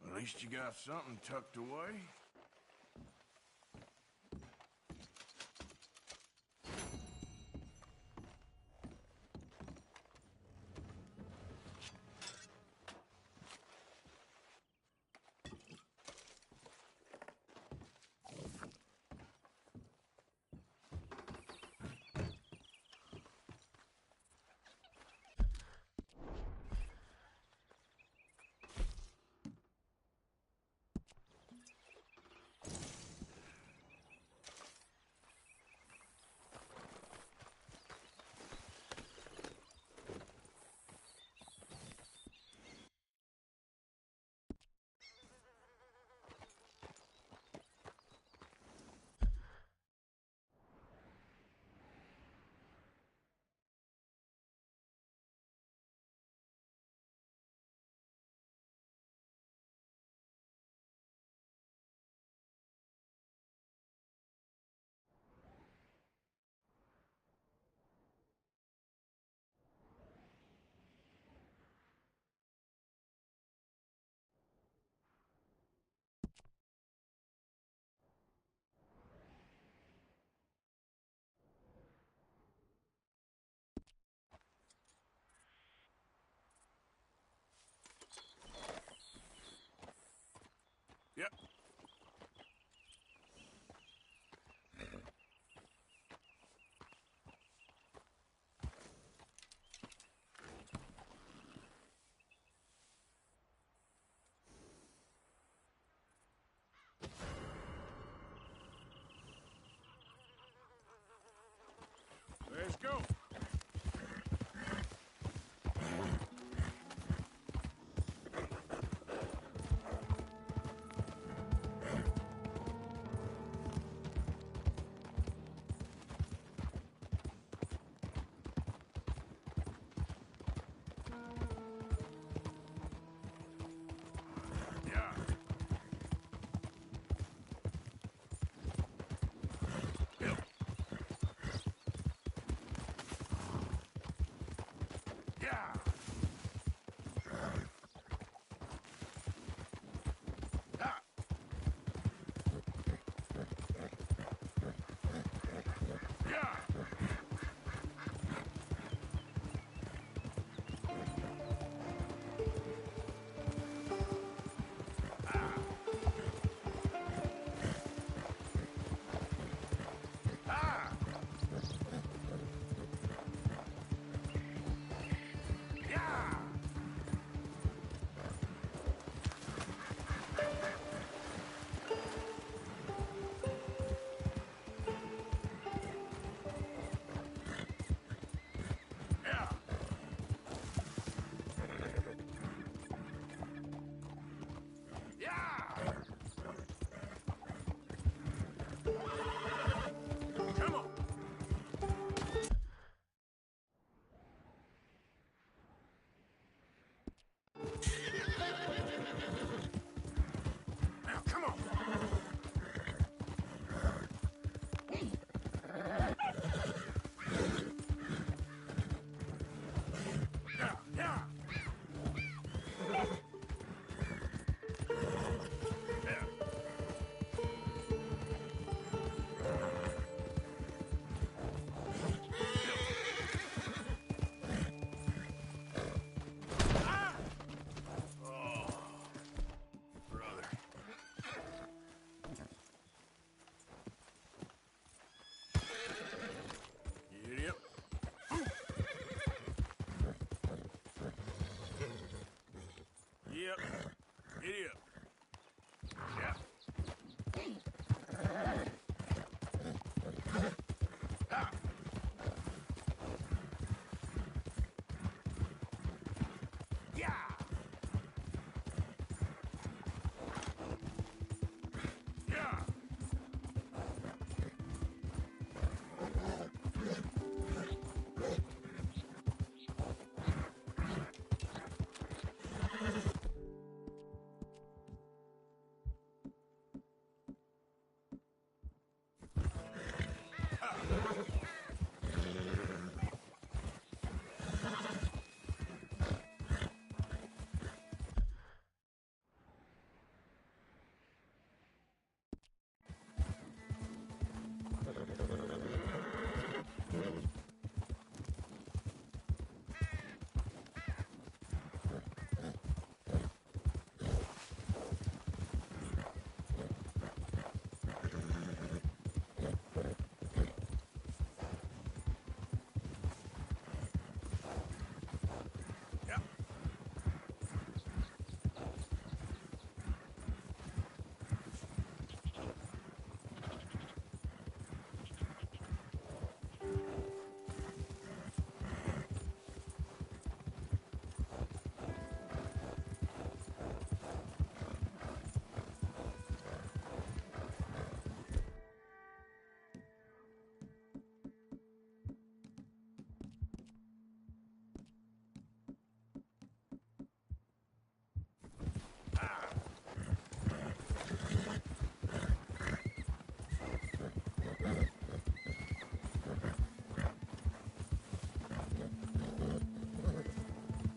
At least you got something tucked away. Yep. Let's go.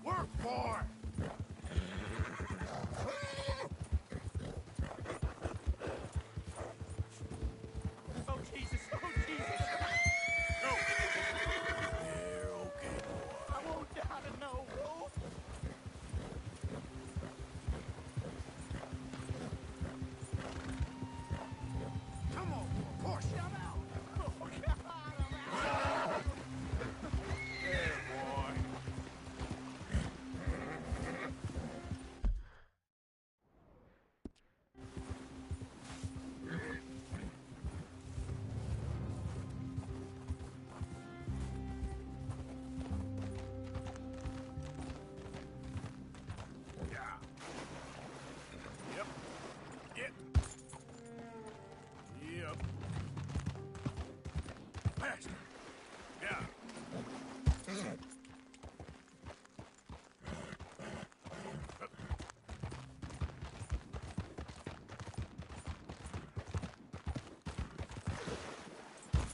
Work for it! Oh, Jesus! Oh, Jesus! No! You're okay, boy. I won't die to know, Wolf. Come on, push! I'm out. Oh, God, I'm out. There, boy. Yeah. Yep. Yep. Yep. Faster. Yeah.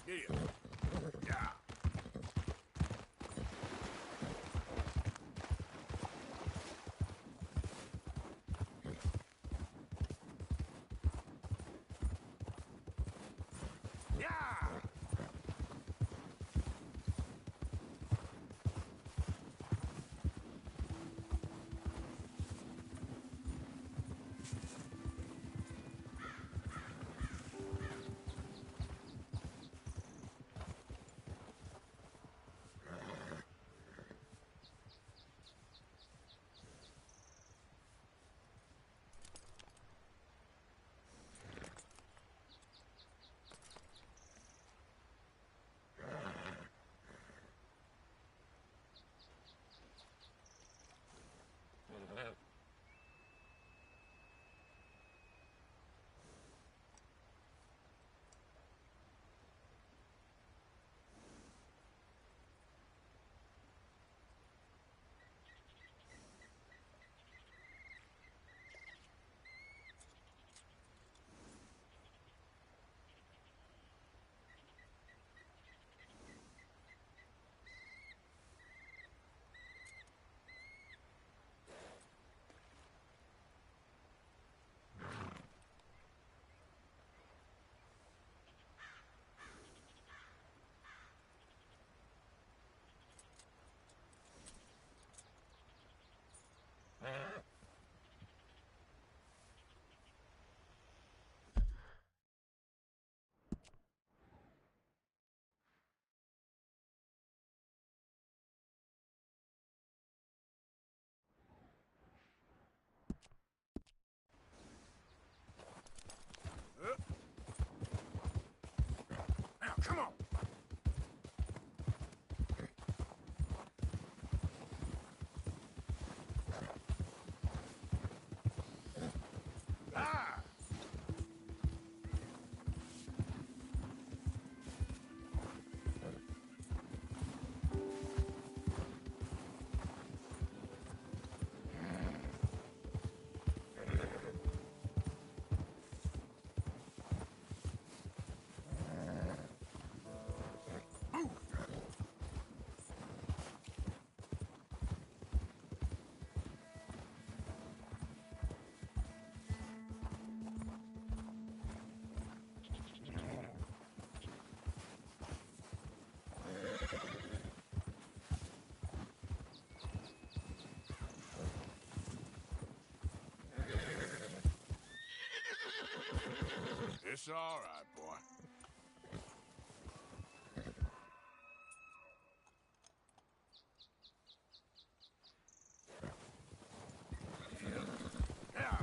Yeah. Yeah. Yeah. Now, come on. Ah! It's all right, boy. Yeah.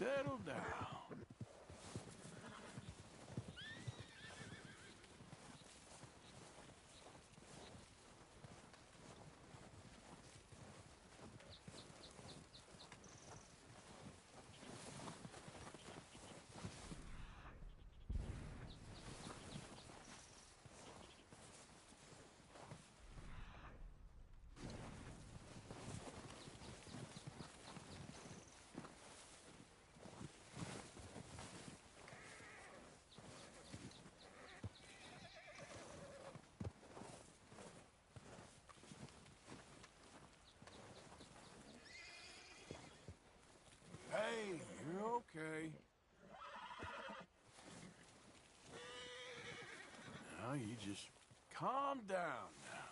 Settle down. Hey, you're okay. Now you just calm down now.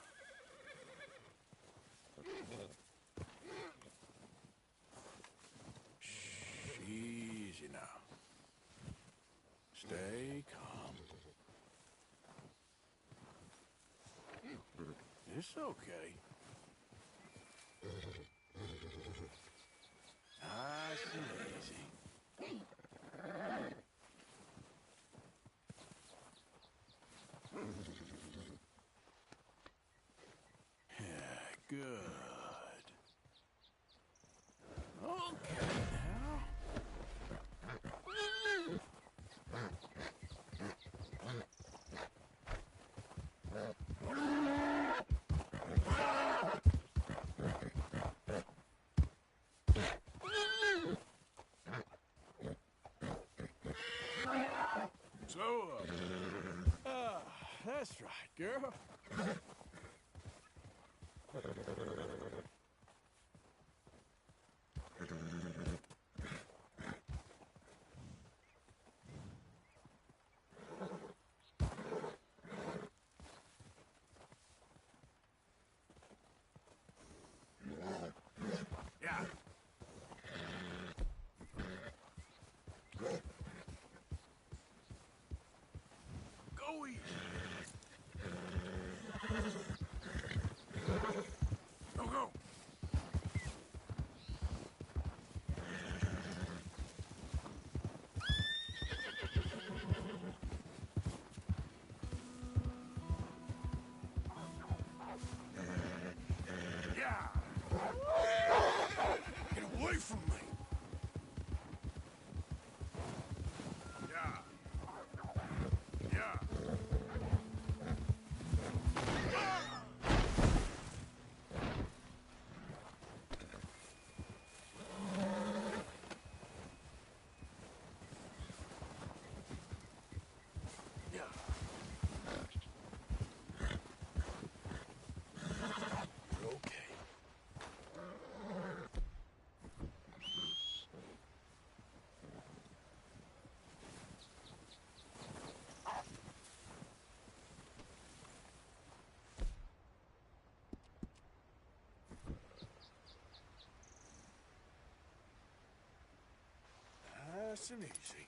Shh, easy now. Stay calm. It's okay. Nice and easy. Yeah, good. Okay, now. So, that's right, girl. Yeah. Go easy. Go, go. Yeah. Get away from me. Yeah. Yeah. Nice and easy.